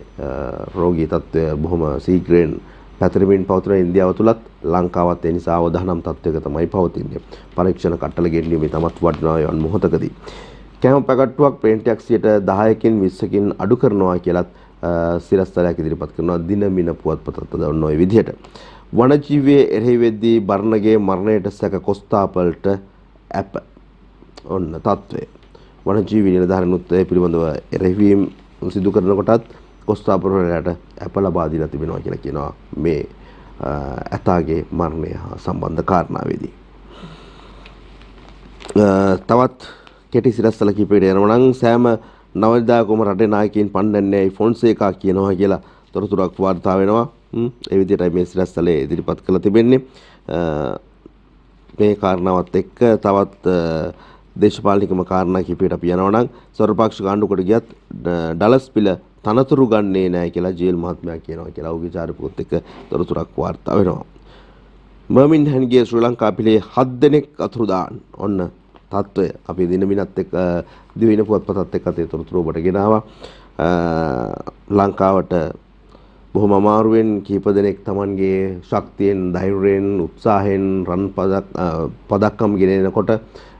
රෝගී තත්ත්වය බොහොම ශීඝ්‍රයෙන් පැතිරෙමින් පවතින ඉන්දියාව තුලත් ලංකාවත් ඒ නිසා අවදානම් තත්ත්වයක තමයි පවතින්නේ. පරීක්ෂණ කට්ටල ගෙන්වීම තමත් වටිනවා යන මොහොතකදී. කැම පැකට්ටුවක් පේන්ටයක් 10කින් 20කින් අඩු කරනවා කියලත් සිරස්තලයක් ඉදිරිපත් කරනවා දින මින පුවත්පතත් දවන්න ඔය විදිහට. වනජීවයේ එරෙහි වෙද්දී බර්ණගේ මරණයට සැක කොස්තාපල්ට ඇප. ඔන්න තත්ත්වය. වනජීවී නිලධාරීනුත් ඒ පිළිබඳව එරෙහිවීම් සිදු කරනකොටත් කොස්තාපල්වලට ඇප ලබා දීලා තිබෙනවා කියලා කියනවා මේ ඇතාගේ මරණය හා සම්බන්ධ කාරණාවේදී. තවත් කෙටි සිරස්තල කීපයකට යනවා නම් සෑම නවනිදායකම රටේ නායකයින් පන්නන්නේ ෆොන්සේකා කියනවා කියලා තොරතුරක් වාර්තා වෙනවා. ඒ විදිහටයි මේ සිරස්තලේ ඉදිරිපත් කරලා තිබෙන්නේ. මේ කාරණාවත් එක්ක තවත් දේශපාලනිකම කාරණා කීපයකට අපි යනවා නම් සර්වපක්ෂ ආණ්ඩුවකට ගියත් ඩලස් පිළ තනතුරු ගන්නේ නැහැ කියලා ජීල් මහත්මයා කියනවා කියලා ඔහුගේ චාරිකාවත් එක්ක තොරතුරක් වාර්තා වෙනවා. බර්මින්හම්ගේ ශ්‍රී ලංකා පිළේ 7 දෙනෙක් අතුරුදාන්. ඔන්න තත්ත්වය අපි දින මිනත් එක්ක දිවින පුවත්පතත් එක්ක අතේ තොරතුරු ඔබට ගෙනාවා. ලංකාවට බොහොම අමාරුවෙන් කීප දෙනෙක් Tamanගේ ශක්තියෙන් ධෛර්යයෙන් උත්සාහයෙන් රන් පදක්කම් ගෙනෙනකොට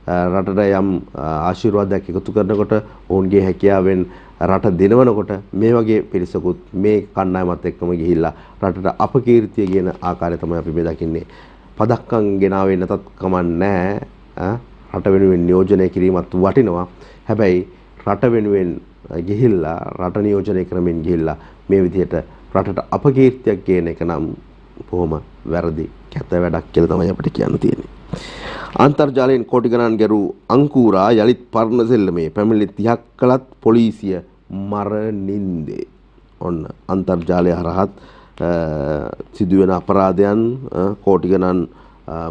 රටට යම් ආශිර්වාදයක් එකතු කරනකොට ඔවුන්ගේ හැකියාවෙන් රට දිනවනකොට මේ වගේ පිරිසකුත් මේ කණ්ඩායමත් එක්කම ගිහිල්ලා රටට අපකීර්තිය කියන ආකාරය තමයි අපි මේ දකින්නේ. පදක්කම් ගෙනාවේ නැතත් කමන්නේ රට වෙනුවෙන් නියෝජනය කිරීමත් වටිනවා. හැබැයි රට වෙනුවෙන් ගිහිල්ලා රට නියෝජනය කරමින් ගිහිල්ලා මේ විදිහට රටට අපකීර්තියක් කියන එක නම් බොහොම වැරදි කැත වැඩක් කියලා තමයි අපිට කියන්න තියෙන්නේ. අන්තර්ජාලයෙන් කෝටි ගණන් ගැරූ අංකූරා යලිත් පරණ සෙල්ලමේ පැමිණිලි 30ක් කළත් පොලිසිය මරනින්දේ. ඔන්න අන්තර්ජාලය හරහත් සිදුවෙන අපරාධයන් කෝටි ගණන්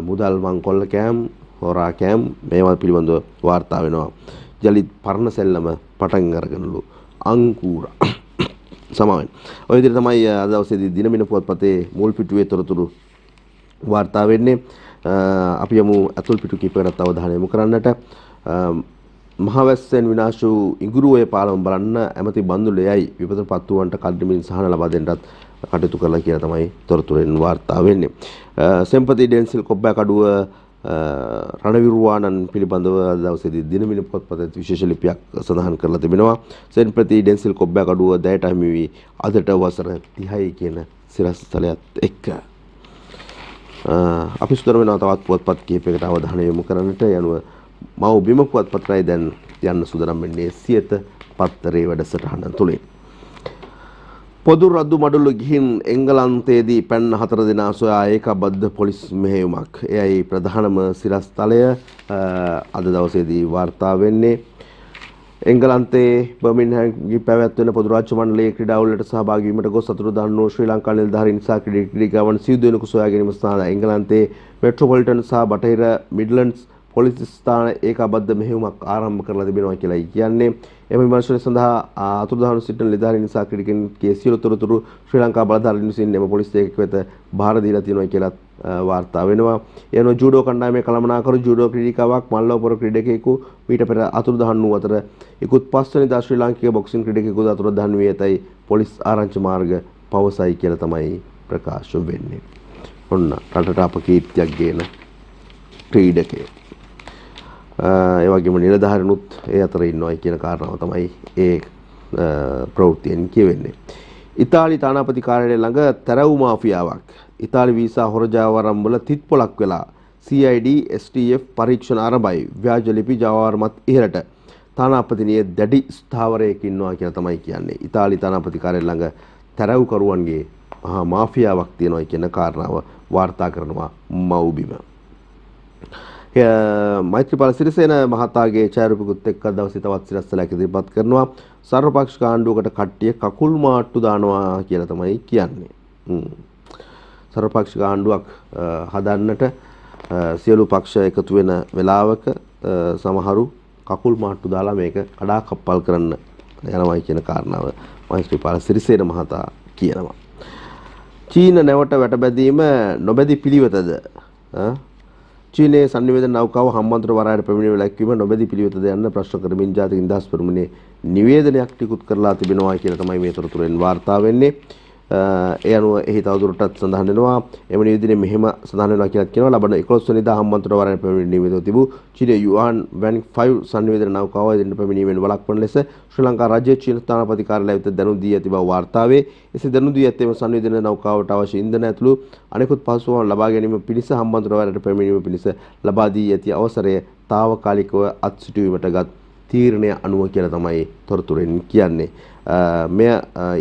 මුදල් මංකොල්ල කෑම් හොරා කෑම් මේවා පිළිබඳව වාර්තා වෙනවා. යලිත් පරණ සෙල්ලම පටන් අරගෙනලු අංකූරා සමාවෙන්. ඔය විදිහට තමයි අද දවසේදී දිනමින පුවත්පතේ මුල් පිටුවේ තොරතුරු වාර්තා වෙන්නේ. අපි යමු අතුල් පිටු කීපයකට අවධානය යොමු කරන්නට. මහවැස්සෙන් විනාශ වූ ඉඟුරුවේ පාලම බලන්න ඇමති බන්දුලෙයයි විපතපත් වූවන්ට කඩමින් සහන ලබා දෙන්නත් කටයුතු කරලා කියලා තමයි තොරතුරෙන් වාර්තා වෙන්නේ. සෙම්පති ඩෙන්සිල් කොබ්බෑකඩුව රණවිරුවාණන් පිළිබඳව අද දවසේදී දිනමින පුවත්පතේ විශේෂ ලිපියක් සඳහන් කරලා තිබෙනවා. සෙම්පති ඩෙන්සිල් කොබ්බෑකඩුව දැයට හිමි වී අදට වසර 30යි කියන සිරස්තලයත් එක්ක අපි සුදර වෙනවා තවත් පුවත්පත් කිහිපයකට අවධානය යොමු කරන්නට. යනුව මව් බිම පුවත්පතයි දැන් යන්න සූදානම් වෙන්නේ සියත පත්තරේ වැඩසටහන තුලින්. පොදු රද්දු මඩුල්ල ගිහින් එංගලන්තයේදී පැන්න 4 දෙනා සොයා ඒකබද්ධ පොලිස් මෙහෙයුමක්. එයයි ප්‍රධානම සිරස්තලය අද දවසේදී වාර්තා වෙන්නේ. එංගලන්තයේ බර්මින්හම්ගේ පැවැත්වෙන පොදු රාජ්‍ය මණ්ඩලයේ ක්‍රීඩාවලට සහභාගී වීමට ගොස් අතුරුදහන් වූ ශ්‍රී ලංකා නිලධාරීන් සහ ක්‍රීඩිකාවන් 30 දෙනෙකු සොයා ගැනීම සඳහා එංගලන්තයේ මෙට්‍රොපොලිටන් සහ බටහිර මිඩ්ලන්ඩ්ස් පොලිස් ස්ථාන ඒකාබද්ධ මෙහෙයුමක් ආරම්භ කරලා තිබෙනවා කියලායි කියන්නේ. එම විමර්ශනය සඳහා අතුරුදහන් සිටින නිලධාරීන් නිසා ක්‍රීඩකයන්ගේ සියලු තොරතුරු ශ්‍රී ලංකා බලධාරීන් විසින් එම පොලිස් ඒකක වෙත බාර දීලා තියෙනවා කියලා වාර්තා වෙනවා. ඒ අනුව ජූඩෝ කණ්ඩායමේ කළමනාකරු ජූඩෝ ක්‍රීඩිකාවක් මල්ලවපොර ක්‍රීඩකයෙකු මීට පෙර අතුරුදහන් වූ අතර ඉකුත් 5 වෙනිදා ශ්‍රී ලාංකික බොක්සිං ක්‍රීඩකයෙකුද අතුරුදහන් වී ඇතැයි පොලිස් ආරංචි මාර්ග පවසයි කියලා තමයි ප්‍රකාශ වෙන්නේ. ඔන්න රටට අපකීර්තියක් ගේන ක්‍රීඩකයෙක්. ඒ වගේම නිලධාරීනුත් ඒ අතර ඉන්නවයි කියන කාරණාව තමයි ඒ ප්‍රවෘත්තියෙන් කියවෙන්නේ. ඉතාලි තානාපති කාර්යාලය ළඟ තැරව් මාෆියාවක් ඉතාලි වීසා හොරජාවාරම් වල තිත්පොලක් වෙලා CID STF පරීක්ෂණ ආරම්භයි. ව්‍යාජ ලිපි ජාවාරමත් ඉහළට තානාපතිනිය දැඩි ස්ථාවරයක ඉන්නවා කියලා තමයි කියන්නේ. ඉතාලි තානාපති කාර්යාලය ළඟ තැරව්කරුවන්ගේ මහා මාෆියාවක් තියෙනවා කියන කාරණාව වාර්තා කරනවා මව්බිම. මෛත්‍රීපාල සිරිසේන මහතාගේ ඡායාරූපකුත් එක්ක දවසේ තවත් සිරස්තලයක් ඉදිරිපත් කරනවා. සර්වපක්ෂ ආණ්ඩුවකට කට්ටිය කකුල් මාට්ටු දානවා කියලා තමයි කියන්නේ. සර්වපක්ෂ ආණ්ඩුවක් හදන්නට සියලු පක්ෂ එකතු වෙන වෙලාවක සමහරු කකුල් මාට්ටු දාලා මේක කඩාකප්පල් කරන්න යනවායි කියන කාරණාව මෛත්‍රීපාල සිරිසේන මහතා කියනවා. චීන නැවට වැටබැදීම නොබැදි පිළිවෙතද? චීනයේ සංනිවේදන නෞකාව හම්බන්තොට වරායට පැමිණීම වැළැක්වීම නොබැදි පිළිවෙතද යන්න ප්‍රශ්න කරමින් ජාතික නිදහස් පෙරමුණේ නිවේදනයක් නිකුත් කරලා තිබෙනවා කියලා තමයි මේ තොරතුරෙන් වාර්තා වෙන්නේ. ඒ අනුව එහි තවදුරටත් සඳහන් වෙනවා එම නිවේදනයේ මෙහෙම සඳහන් වෙනවා කියලා කියනවා. ලබන 11 වෙනිදා හම්බන්තොට වරායට පැමිණීමේදී තිබූ චීනයේ යුආන් වැන් 5 සංනිවේදන නෞකාව දෙන්න පැමිණීමෙන් වළක්වන ලෙස ශ්‍රී ලංකා රාජ්‍ය චීන තානාපති කාර්යාලය වෙත දැනුම් දී ඇති බව වාර්තා වේ. එසේ දැනුම් දී ඇත්තේ සංනිවේදන නෞකාවට අවශ්‍ය ඉන්ධන ඇතුළු අනෙකුත් පහසුකම් ලබා ගැනීම පිණිස හම්බන්තොට වරායට පැමිණීම පිණිස ලබා දී ඇති අවසරය తాවකාලිකව අත්සිටුවීමටගත් තීරණය අනුව කියලා තමයි තොරතුරෙන් කියන්නේ. මෙය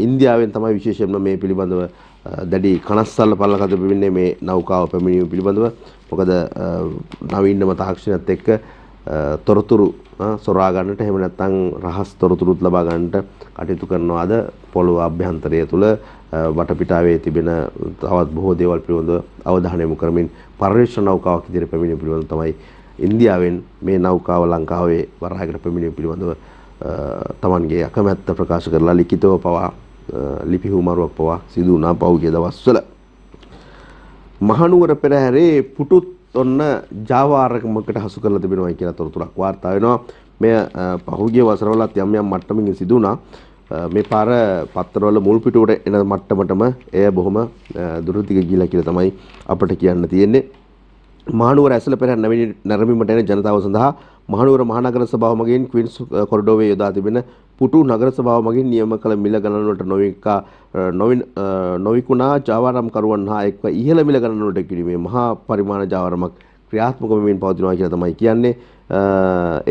ඉන්දියාවෙන් තමයි විශේෂයෙන්ම මේ පිළිබඳව දැඩි කනස්සල්ල පල්ලකට වෙන්නේ මේ නෞකාව පැමිණීම පිළිබඳව. මොකද නවීනම තාක්ෂණයත් එක්ක තොරතුරු සොරා ගන්නට එහෙම නැත්නම් රහස් තොරතුරුත් ලබා ගන්නට කටයුතු කරනවාද පොළොව අභ්‍යන්තරය තුළ වටපිටාවේ තිබෙන තවත් බොහෝ දේවල් පිළිබඳව අවධානය යොමු කරමින් පර්යේෂණ නෞකාවක් ඉදිරියට පැමිණීම පිළිබඳව තමයි ඉන්දියාවෙන් මේ නෞකාව ලංකාවේ වරායකට පැමිණීම පිළිබඳව තමන්ගේ අකමැත්ත ප්‍රකාශ කරලා ලිඛිතව පවා ලිපි හුවමාරුවක් පවා සිදු වුණා පහුගිය දවස්වල. මහනුවර පෙරහැරේ පුටුත් ඔන්න ජාවාරකමකට හසු කරලා තිබෙනවා කියලා තොරතුරක් වාර්තා වෙනවා. මෙය පහුගිය වසරවලත් යම් යම් මට්ටමකින් සිදු වුණා. මේ පාර පත්තරවල මුල් පිටුවට එන මට්ටමටම එය බොහොම දුරදිග ගිහිලා කියලා තමයි අපිට කියන්න තියෙන්නේ. මහනුවර ඇසළ පෙරහැර නැරඹීමට එන ජනතාව සඳහා මහනුවර මහනගර සභාව මගින් ක්වීන්ස් කොරිඩෝවේ යොදා තිබෙන පුටු නගර සභාව මගින් නියම කළ මිල ගණනුවට නොවිකුණා ජාවාරම්කරුවන් හා එක්ව ඉහළ මිල ගණනුවට කිරීමේ මහා පරිමාණ ජාවාරමක් ක්‍රියාත්මක වෙමින් පවතිනවා කියලා තමයි කියන්නේ.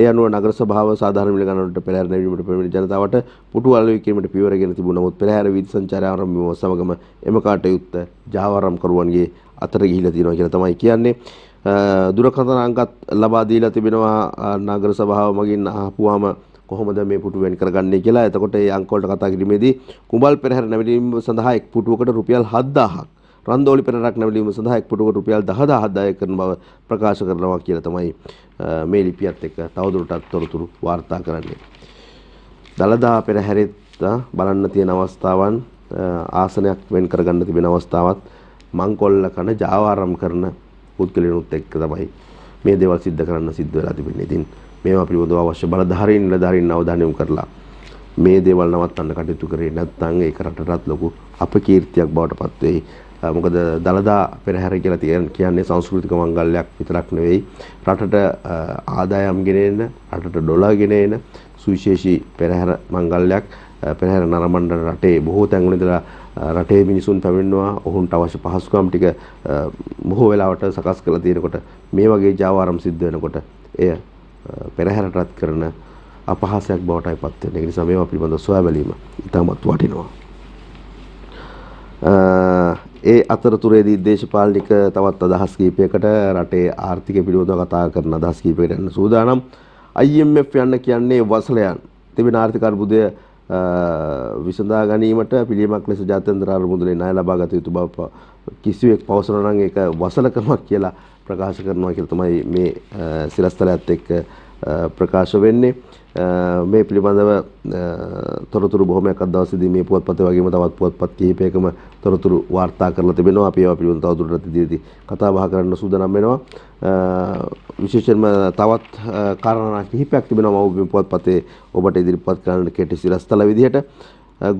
ඒ අනුව නගර සභාව සාධාරණ මිල ගණනුවට පෙරහැර නැවීමට පැමිණි ජනතාවට පුටු අලෙවි කිරීමට පියවරගෙන තිබුණ නමුත් පෙරහැර වීදි සංචාරය ආරම්භ වීම සමගම එම කටයුත්ත ජාවාරම්කරුවන්ගේ අතර ගිහිලා තියෙනවා කියලා තමයි කියන්නේ. දුරකථන අංකත් ලබා දීලා තිබෙනවා නගර සභාව මගින් අහපුවාම කොහොමද මේ පුටු වෙන් කරගන්නේ කියලා. එතකොට ඒ අංක වලට කතා කිරීමේදී කුඹල් පෙරහැර නැවැදීම සඳහා එක් පුටුවකට රුපියල් 7000ක්, රන්දෝලි පෙරහැරක් නැවැදීම සඳහා එක් පුටුවකට රුපියල් 10000ක් දායක කරන බව ප්‍රකාශ කරනවා කියලා තමයි මේ ලිපියත් එක්ක තවදුරටත් තොරතුරු වාර්තා කරන්නේ. දළදා පෙරහැරෙත් බලන්න තියෙන අවස්ථාවන්, ආසනයක් වෙන් කරගන්න තිබෙන අවස්ථාවත්, මංකොල්ල කන ජාවාරම් කරන පුද්ගලයන්ුත් එක්ක තමයි මේ දේවල් සිද්ධ කරන්න සිද්ධ වෙලා තිබෙන්නේ. ඉතින් මේවා පිළිබඳව අවශ්‍ය බලධාරීන් නිලධාරීන් අවධානය යොමු කරලා මේ දේවල් නවත්තන්න කටයුතු කරේ නැත්නම් ඒක රටටත් ලොකු අපකීර්තියක් බවට පත් වෙයි. මොකද දළදා පෙරහැර කියලා කියන්නේ සංස්කෘතික මංගල්‍යයක් විතරක් නෙවෙයි, රටට ආදායම් ගෙන එන, රටට ඩොලර් ගෙන එන සුවිශේෂී පෙරහැර මංගල්‍යයක්. පෙරහැර නරඹන රටේ බොහෝ තැන්වල ඉඳලා රටේ මිනිසුන් පැමිණෙනවා. ඔවුන්ට අවශ්‍ය පහසුකම් ටික බොහෝ වෙලාවට සකස් කරලා තියෙනකොට මේ වගේ ජාවාරම් සිද්ධ වෙනකොට එය පෙරහැරටත් කරන අපහාසයක් බවටයි පත් වෙන්නේ. ඒ නිසා මේවා පිළිබඳව සොයා බැලීම ඉතාමත් වටිනවා. ඒ අතරතුරේදී දේශපාලනික තවත් අදහස් කීපයකට රටේ ආර්ථිකය පිළිබඳව කතා කරන අදහස් කීපයකට යන සූදානම්. IMF යන්න කියන්නේ වසලයන් තිබෙන ආර්ථික අර්බුදය විසඳා ගැනීමට පිළියමක් ලෙස ජාත්‍යන්තර අරමුදලේ ණය ලබා ගත යුතු බව කිසිවෙක් පවසනවා නම් ඒක වසලකමක් කියලා ප්‍රකාශ කරනවා කියලා තමයි මේ සිරස්තලයත් එක්ක ප්‍රකාශ වෙන්නේ. මේ පිළිබඳව තොරතුරු බොහොමයක් අද දවසේදී මේ පුවත්පතේ වගේම තවත් පුවත්පත් කිහිපයකම තොරතුරු වාර්තා කරලා තිබෙනවා. අපි ඒවා පිළිබඳව තවදුරටත් ඉදිරියේදී කතා බහ කරන්න සූදානම් වෙනවා. විශේෂයෙන්ම තවත් කාරණා කිහිපයක් තිබෙනවා මව්බිම පුවත්පතේ ඔබට ඉදිරිපත් කරන්න කෙටි සිරස්තල විදිහට.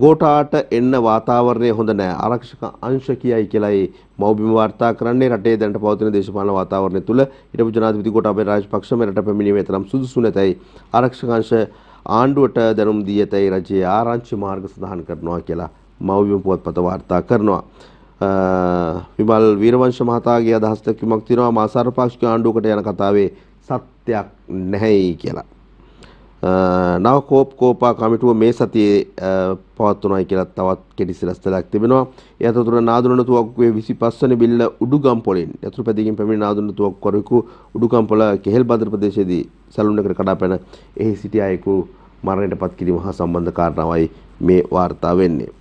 ගෝඨාට එන්න වාතාවරණය හොඳ නැහැ. ආරක්ෂක අංශ කියයි කියලායි මව්බිම වාර්තා කරන්නේ. රටේ දැනට පවතින දේශපාලන වාතාවරණය තුළ හිටපු ජනාධිපති ගෝඨාභය රාජපක්ෂ මෙරට පැමිණීමේ තරම් සුදුසු නැතයි ආරක්ෂක අංශ ආණ්ඩුවට දැනුම් දී ඇතයි රජයේ ආරංචි මාර්ග සඳහන් කරනවා කියලා මව්බිම පුවත්පත වාර්තා කරනවා. විමල් වීරවංශ මහතාගේ අදහස් දක්වීමක් තියෙනවා මා සර්වපාක්ෂික ආණ්ඩුවකට යන කතාවේ සත්‍යයක් නැහැයි කියලා. නව කෝපා කමිටුව මේ සතියේ පවත්වනවායි කියලා තවත් කෙටි සිරස්තලයක් තිබෙනවා. ඒ අතරතුර නාදුනන තුවක්කුවේ 25 වෙනි බිල්ල උඩුගම්පොලින් යතුරුපැදියකින් පැමිණි නාදුනන තුවක්කුවරෙකු උඩුගම්පොළ කෙහෙල්බදර ප්‍රදේශයේදී සැලුන් එකකට කඩාපැන එහි සිටි අයෙකු මරණයට පත් කිරීම හා සම්බන්ධ කාරණාවයි මේ වාර්තා වෙන්නේ.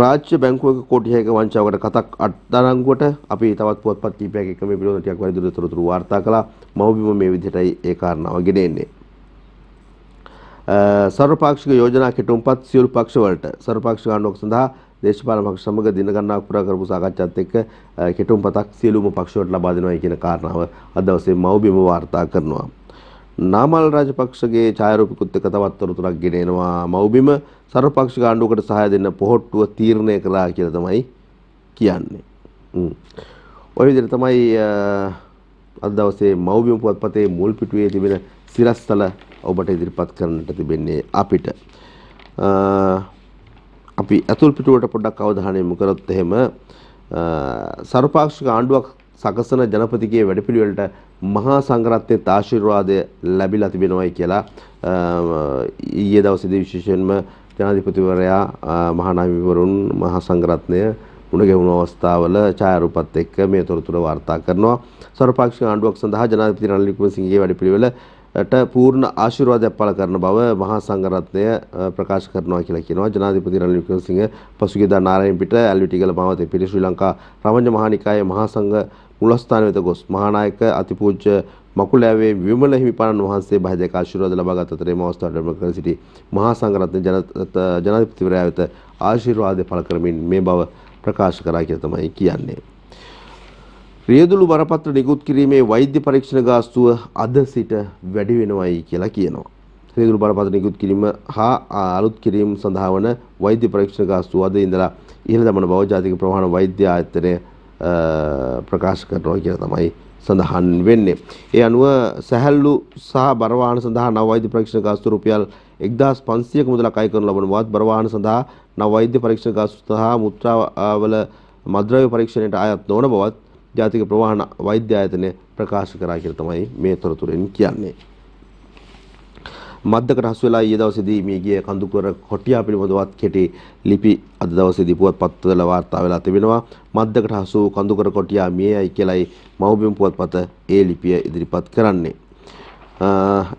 රාජ්‍ය බැංකුවක කෝටි 6ක වංචාවකට කතක් අත්අඩංගුවට අපි තවත් පුවත්පත් කිහිපයක් එක මේ පිළිබඳව ටිකක් වැඩිදුර තොරතුරු වාර්තා කළා. මව්බිම මේ විදිහටයි ඒ කාරණාව ගෙන එන්නේ. සර්වපාක්ෂික යෝජනා කෙටුම්පත් සියලු පක්ෂ වලට සර්වපාක්ෂික ආණ්ඩුවක් සඳහා දේශපාලන පක්ෂ සමග දින ගණනාවක් පුරා කරපු සාකච්ඡාත් එක්ක කෙටුම්පතක් සියලුම පක්ෂ වලට ලබා දෙනවා කියන කාරණාව අද දවසේ මව්බිම වාර්තා කරනවා. නාමල් රාජපක්ෂගේ ඡායාරූපිකුත් එක්ක තවත් තොරතුරක් ගෙන එනවා. මව්බිම සර්වපාක්ෂික ආණ්ඩුවකට සහාය දෙන්න පොහොට්ටුව තීරණය කළා කියලා තමයි කියන්නේ. ඔය විදිහට තමයි අද දවසේ මව්බිම පුවත්පතේ මුල් පිටුවේ තිබෙන සිරස්තල ඔබට ඉදිරිපත් කරන්නට තිබෙන්නේ අපිට. අපි අතුල් පිටුවට පොඩ්ඩක් අවධානය යොමු කරොත් එහෙම සර්වපාක්ෂික ආණ්ඩුවක් සකසන ජනපතිගේ වැඩපිළිවෙලට මහා සංඝරත්නයේ ආශිර්වාදය ලැබිලා තිබෙනවායි කියලා ඊයේ දවසේදී විශේෂයෙන්ම ජනාධිපතිවරයා මහානායකවරුන් මහා සංඝරත්නය මුණ ගැහුණු අවස්ථාවල ඡායාරූපත් එක්ක මේ තොරතුරු වාර්තා කරනවා. සර්වපාක්ෂික ආණ්ඩුවක් සඳහා ජනාධිපති රනිල් වික්‍රමසිංහගේ වැඩපිළිවෙල ට පූර්ණ ආශිර්වාදයක් පළ කරන බව මහා සංඝරත්නය ප්‍රකාශ කරනවා කියලා කියනවා. ජනාධිපති රනිල් වික්‍රමසිංහ පසුගියදා නාරායණපිට ඇල්විටිගල මාවතේ පිරි ශ්‍රී ලංකා රාමඤ්ඤ මහානිකායේ මහා සංඝ මුලස්ථාන වෙත ගොස් මහානායක අතිපූජ්‍ය මකුලෑවේ විමල හිමිපාණන් වහන්සේ බහිදක ආශිර්වාද ලබාගත් අතර මේ අවස්ථාවට කර සිටි මහා සංඝරත්නය ජනාධිපතිවරයා වෙත ආශිර්වාදය පළ කරමින් මේ බව ප්‍රකාශ කරා කියලා තමයි කියන්නේ. රියදුළු බරපතල නිකුත් කිරීමේ වෛද්‍ය පරීක්ෂණ ගාස්තුව අද සිට වැඩි වෙනවයි කියලා කියනවා. රියදුළු බරපතල නිකුත් කිරීම හා අලුත් කිරීම සඳහා වන වෛද්‍ය පරීක්ෂණ ගාස්තුව අද ඉඳලා ඉහළ දමන බව ජාතික ප්‍රවාහන වෛද්‍ය ආයතනය ප්‍රකාශ කරනවා කියලා තමයි සඳහන් වෙන්නේ. ඒ අනුව සැහැල්ලු සහ බර වාහන සඳහා නව වෛද්‍ය පරීක්ෂණ ගාස්තුව රුපියල් 1500ක මුදලක් අය කරනු ලබන බවත් බර වාහන සඳහා නව වෛද්‍ය පරීක්ෂණ ගාස්තුව සහ මුත්‍රාවල මද්‍රව්‍ය පරීක්ෂණයට අයත් නොවන බවත් ජාතික ප්‍රවාහන වෛද්‍ය ආයතනය ප්‍රකාශ කරා කියලා තමයි මේ තොරතුරෙන් කියන්නේ. මද්දකට හසු වෙලා ඊයේ දවසේදී මේ ගිය කඳුකර කොටියා පිළිබඳවත් කෙටි ලිපි අද දවසේදී පුවත්පත්වල වාර්තා වෙලා තිබෙනවා. මද්දකට හසු කඳුකර කොටියා මියයි කියලායි මව්බිම පුවත්පත ඒ ලිපිය ඉදිරිපත් කරන්නේ.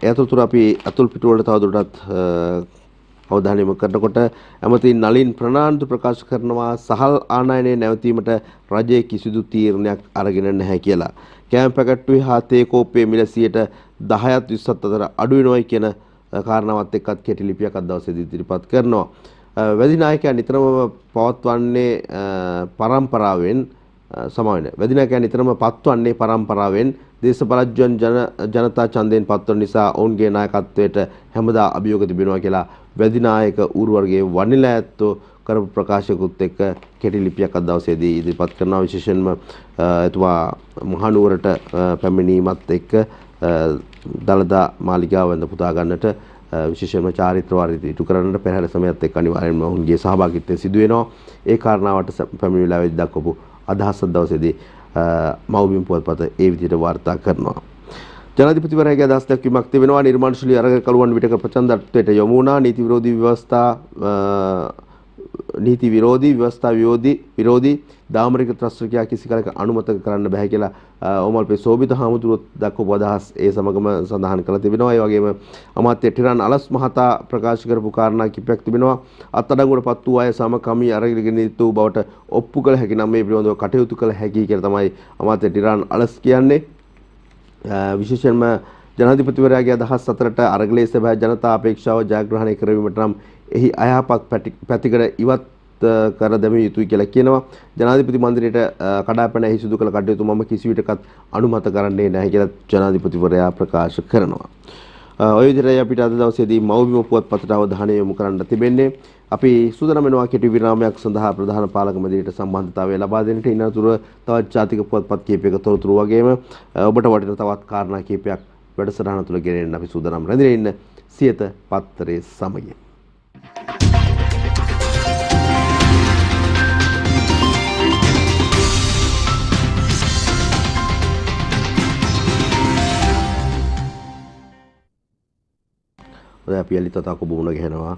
එතකොට අපි අතුල් පිටුවලට තවදුරටත් අවධානය යොමු කරනකොට ඇමති නලින් ප්‍රනාන්දු ප්‍රකාශ කරනවා සහල් ආනයනයේ නැවතීමට රජයේ කිසිදු තීරණයක් අරගෙන නැහැ කියලා. කෑම පැකට්ටුවේ හා තේ කෝප්පේ මිල 10ත් 20ත් අතර අඩු වෙනවයි කියන කාරණාවත් එක්කත් කෙටි ලිපියක් අද දවසේදී ඉදිරිපත් කරනවා. වැදි නායකයා නිතරම පවත්වන්නේ පරම්පරාවෙන් වැදි නායකයා නිතරම පත්වන්නේ පරම්පරාවෙන් දේශපරාජ්‍යයන් ජනතා ඡන්දයෙන් පත්වන නිසා ඔවුන්ගේ නායකත්වයට හැමදා අභියෝග තිබෙනවා කියලා වැදි නායක ඌරු වර්ගයේ වනිලා ඇත්තෝ කරපු ප්‍රකාශයකුත් එක්ක කෙටි ලිපියක් අද දවසේදී ඉදිරිපත් කරනවා. විශේෂයෙන්ම එතුමා මහනුවරට පැමිණීමත් එක්ක දළදා මාලිගාව වැඳ පුදා ගන්නට විශේෂයෙන්ම චාරිත්‍ර වාරිත්‍රය ඉටු කරන්නට පෙරහැර සමයත් එක්ක අනිවාර්යෙන්ම ඔවුන්ගේ සහභාගීත්වය සිදු වෙනවා. ඒ කාරණාවට පැමිණිලා වෙද්දී දක්වපු අදහස් දවසේදී මව්බිම පුවත්පත ඒ විදිහට වාර්තා කරනවා. ජනාධිපතිවරයාගේ අදහස් දක්වීමක් තිබෙනවා. නිර්මාණශීලී අරගල කළුවන් විටක ප්‍රචණ්ඩත්වයට යොමු වුණා. නීති විරෝධී ව්‍යවස්ථා නීති විරෝධී ව්‍යවස්ථා විරෝධී දාමරික ත්‍රස්තකයා කිසි කලක අනුමත කරන්න බෑ කියලා ඕමල්පේ සෝබිත හාමුදුරුවෝ දක්වපු අදහස් ඒ සමගම සඳහන් කරලා තිබෙනවා. ඒ වගේම අමාත්‍ය ටිරන් අලස් මහතා ප්‍රකාශ කරපු කාරණා කිහිපයක් තිබෙනවා. අත්අඩංගුවටපත් වූ අය සම කමී අරගෙන යුතු බවට ඔප්පු කළ හැකි නම් මේ පිළිබඳව කටයුතු කළ හැකි කියලා තමයි අමාත්‍ය ටිරන් අලස් කියන්නේ. විශේෂයෙන්ම ජනාධිපතිවරයාගේ අදහස් අතරට අරගලයේ සභා ජනතා අපේක්ෂාව ජයග්‍රහණය කරවීමට නම් එහි අයහපත් පැතිකඩ ඉවත් කර දැමිය යුතුයි කියලා කියනවා. ජනාධිපති මන්දිරයට කඩාපැන එහි සිදු කළ කටයුතු මම කිසිවිටකත් අනුමත කරන්නේ නැහැ කියලා ජනාධිපතිවරයා ප්‍රකාශ කරනවා. ඔය විදිහට අපිට අද දවසේදී මව්බිම පුවත්පතට අවධානය යොමු කරන්න තිබෙන්නේ. අපි සූදානම් වෙනවා කෙටි විරාමයක් සඳහා ප්‍රධාන පාලක මැදිරියට සම්බන්ධතාවය ලබා දෙන්නට. ඉන්නතුරු තවත් ජාතික පුවත්පත් කීපයක තොරතුරු වගේම ඔබට වටින තවත් කාරණා කීපයක් වැඩසටහන තුළ ගෙනෙන්න අපි සූදානම් රැඳිලා ඉන්න සියත පත්තරේ සමගින්. අපි යලිත් තතාක බුණ ගහනවා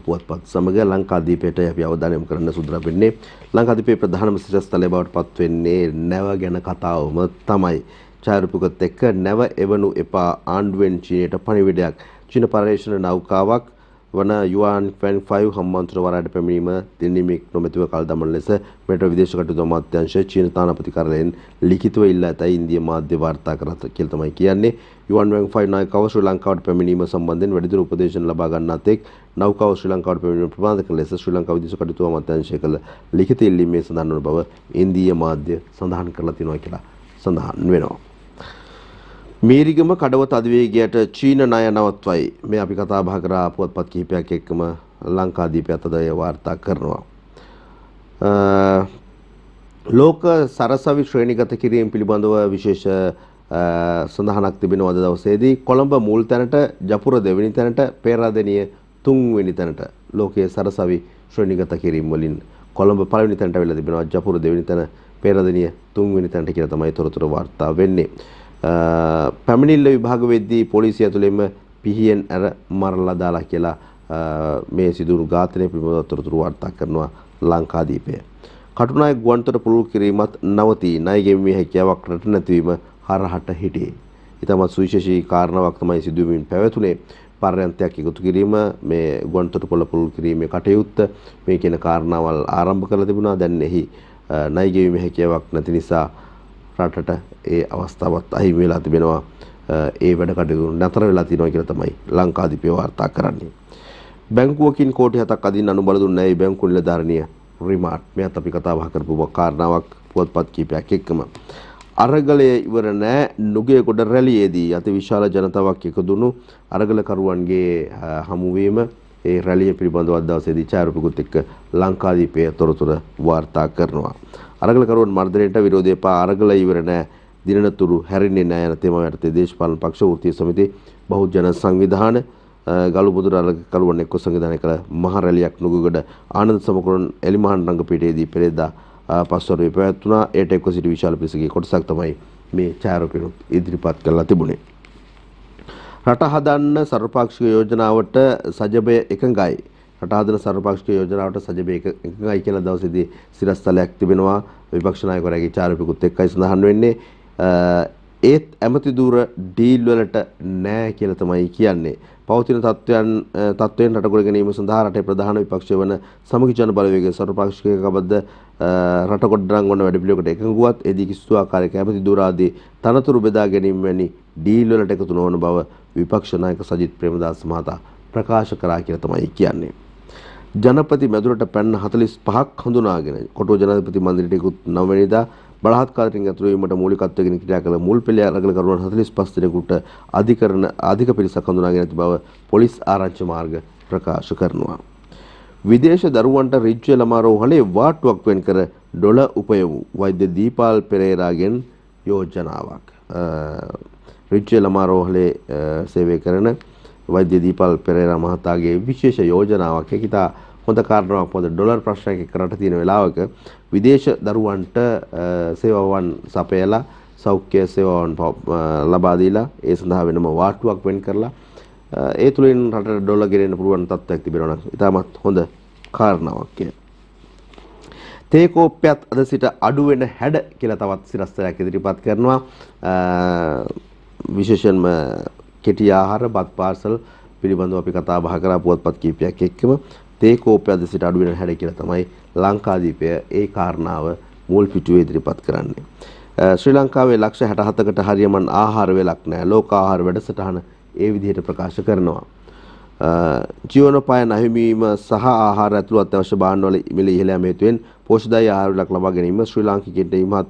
පුවත්පත් සමග ලංකාදීපයට අපි අවධානය යොමු කරන්න සූදානම් වෙන්නේ. ලංකාදීපේ ප්‍රධානම සිරස්තලය බවට පත් වෙන්නේ නැව ගැන කතාවම තමයි. ඡායාරූපකත් එක්ක නැව එවනු එපා ආණ්ඩුවෙන් චීනයට පණිවිඩයක්. චීන පර්යේෂණ නෞකාවක් වන යුවන් 25 හම්බන්තොට වරායට පැමිණීම දිනීමක් නොමැතිව කල් දමන ලෙස මෙරට විදේශ කටයුතු අමාත්‍යාංශය චීන තානාපති කාර්යාලයෙන් ලිඛිතව ඉල්ලා ඇතයි ඉන්දියා මාධ්‍ය වාර්තා කරත කියලා තමයි කියන්නේ. යුවන් 25 නායකව ශ්‍රී ලංකාවට පැමිණීම සම්බන්ධයෙන් වැඩිදුර උපදේශන ලබා ගන්නාත් එක් නෞකාව ශ්‍රී ලංකාවට පැමිණීම ප්‍රමාද කරන ලෙස ශ්‍රී ලංකා විදේශ කටයුතු අමාත්‍යාංශය කළ ලිඛිත ඉල්ලීමේ සඳහන් වන බව ඉන්දියා මාධ්‍ය සඳහන් කරලා තිනවා කියලා සඳහන් වෙනවා. මේරිගම කඩවත අධිවේගයට චීන ණය නවත්වයි. මේ අපි කතා බහ කරා පුවත්පත් කිහිපයක් එක්කම ලංකාදීපයත් අද වාර්තා කරනවා. ලෝක සරසවි ශ්‍රේණිගත කිරීම පිළිබඳව විශේෂ සඳහනක් තිබෙනවා අද දවසේදී. කොළඹ මුල් තැනට, ජපුර දෙවෙනි තැනට, පේරාදෙණිය තුන්වෙනි තැනට ලෝකයේ සරසවි ශ්‍රේණිගත කිරීම වලින් කොළඹ පළවෙනි තැනට වෙලා තිබෙනවා. ජපුර දෙවෙනි තැන, පේරාදෙණිය තුන්වෙනි තැනට කියලා තමයි තොරතුරු වාර්තා වෙන්නේ. පැමිණිල්ල විභාග වෙද්දී පොලිසිය ඇතුළෙම පිහියෙන් ඇර මරලා දාලා කියලා මේ සිදුවුණු ඝාතනය පිළිබඳව තොරතුරු වාර්තා කරනවා ලංකාදීපය. කටුනායක ගුවන්තොට පුළුල් කිරීමත් නවතී. ණය ගෙවීමේ හැකියාවක් රට නැතිවීම හරහට හිටියේ. ඊටමත් සුවිශේෂී කාරණාවක් තමයි සිදුවීමින් පැවතුනේ. පර්යන්තයක් එකතු කිරීම, මේ ගුවන්තොට පුළුල් කිරීමේ කටයුත්ත මේ කියන කාරණාවල් ආරම්භ කරලා තිබුණා. දැන් එහි ණය ගෙවීමේ හැකියාවක් නැති නිසා රටට ඒ අවස්ථාවත් අහිමි වෙලා තිබෙනවා. ඒ වැඩ කටයුතු නතර වෙලා තියෙනවා කියලා තමයි ලංකාදීපය වාර්තා කරන්නේ. බැංකුවකින් කෝටි 7ක් අදින්න අනුබල දුන්නේ ඒ බැංකු නිලධාරණිය රිමාන්ඩ්. මෙයත් අපි කතා බහ කරපු කාරණාවක් පුවත්පත් කීපයක් එක්කම. අරගලය ඉවර නෑ. නුගේගොඩ රැළියේදී අති විශාල ජනතාවක් එකතුණු අරගලකරුවන්ගේ හමුවීම ඒ රැළිය පිළිබඳව අද දවසේදී ඡායාරූපකුත් එක්ක ලංකාදීපය තොරතුරු වාර්තා කරනවා. අරගලකරුවන් මර්ධනයට විරෝධය පා අරගල ඉවර නෑ, දිනනතුරු හැරෙන්නේ නෑ යන තේමාව යටතේ දේශපාලන පක්ෂ වෘත්තීය සමිති බහුජන සංවිධාන ගලුමුදුර අරගලකරුවන් එක්ක සංවිධානය කළ මහ රැළියක් නුගගොඩ ආනන්ද සමකරුවන් එලිමහන් රංගපීඨයේදී පෙරේදා පස්වරුවේ පැවැත්වුණා. ඒට එක්ව සිටි විශාල පිරිසකගේ කොටසක් තමයි මේ ඡායාරූපෙනුත් ඉදිරිපත් කරලා තිබුණේ. රට හදන්න සර්වපාක්ෂික යෝජනාවට සජබය එකඟයි. රට හදන සර්වපාක්ෂික යෝජනාවට සජබය එකඟයි කියලා දවසේදී සිරස්තලයක් තිබෙනවා. විපක්ෂ naayකවරයාගේ ඡායාරූපෙකුත් එක්කයි සඳහන් වෙන්නේ. ඒත් ඇමති දූර ඩීල් වලට නෑ කියලා තමයි කියන්නේ. පවතින තත්ත්වයන් රටගොඩ ගැනීම සඳහා රටේ ප්‍රධාන විපක්ෂය වන සමගි ජන බලවේගයේ සර්වපාක්ෂික කබද්ද රට ගොඩනංවන වැඩපිළිවෙලකට එකඟ වුවත් එදී කිසිදු ආකාරයක ඇමති දූර ආදී තනතුරු බෙදා ගැනීම වැනි ඩීල් වලට එකතු නොවන බව විපක්ෂ නායක සජිත් ප්‍රේමදාස මහතා ප්‍රකාශ කරා කියලා තමයි කියන්නේ. ජනපති මැදුරට පැන්න 45ක් හඳුනාගෙන කොටුව ජනාධිපති මන්දිරයට 9 වෙනිදා බලහත්කාරයෙන් ඇතුළු වීමට මූලිකත්වයෙන් ක්‍රියා කළ මුල් පෙළ අරගලකරුවන් 45 දෙනෙකුට අධික පිරිසක් හඳුනාගෙන ඇති බව පොලිස් ආරංචි මාර්ග ප්‍රකාශ කරනවා. විදේශ දරුවන්ට රිජ්වේ ළමා රෝහලේ වාට්ටුවක් වෙන් කර ඩොල උපයවූ වෛද්‍ය දීපාල් පෙරේරාගෙන් යෝජනාවක්. රිජ්වේ ළමා රෝහලේ සේවය කරන වෛද්‍ය දීපාල් පෙරේරා මහතාගේ විශේෂ යෝජනාවක්. ඒක ඉතා හොඳ කාරණාවක්. මොකද ඩොලර් ප්‍රශ්නයක් එක්ක රට තියෙන වෙලාවක විදේශ දරුවන්ට සේවාවන් සපයලා සෞඛ්‍ය සේවාවන් ලබා දීලා ඒ සඳහා වෙනම වාට්ටුවක් වෙන් කරලා ඒ තුලින් රටට ඩොලර් ගෙනෙන්න පුළුවන් තත්ත්වයක් තිබෙනවා නම් ඉතාමත් හොඳ කාරණාවක්. තේ කෝප්පයත් අද සිට අඩු වෙන හැඩ කියලා තවත් සිරස්තරයක් ඉදිරිපත් කරනවා. විශේෂයෙන්ම කෙටි ආහාර බත් පාර්සල් පිළිබඳව අපි කතා බහ කරා පුවත්පත් කීපයක් එක්කම තේ කෝප්පය අද සිට අඩු වෙන හැඩ කියලා තමයි ලංකාදීපය ඒ කාරණාව මුල් පිටුවේ ඉදිරිපත් කරන්නේ. ශ්‍රී ලංකාවේ ලක්ෂ 67කට හරියමන් ආහාර වේලක් නැහැ. ලෝක ආහාර වැඩසටහන ඒ විදිහට ප්‍රකාශ කරනවා. ජීවනෝපාය නැහිවීම සහ ආහාර ඇතුළු අත්‍යවශ්‍ය භාණ්ඩවල මිල ඉහළ යාම හේතුවෙන් පෝෂ්‍යදායී ආහාර වේලක් ලබා ගැනීම ශ්‍රී ලාංකිකයන්ට ඉමහත්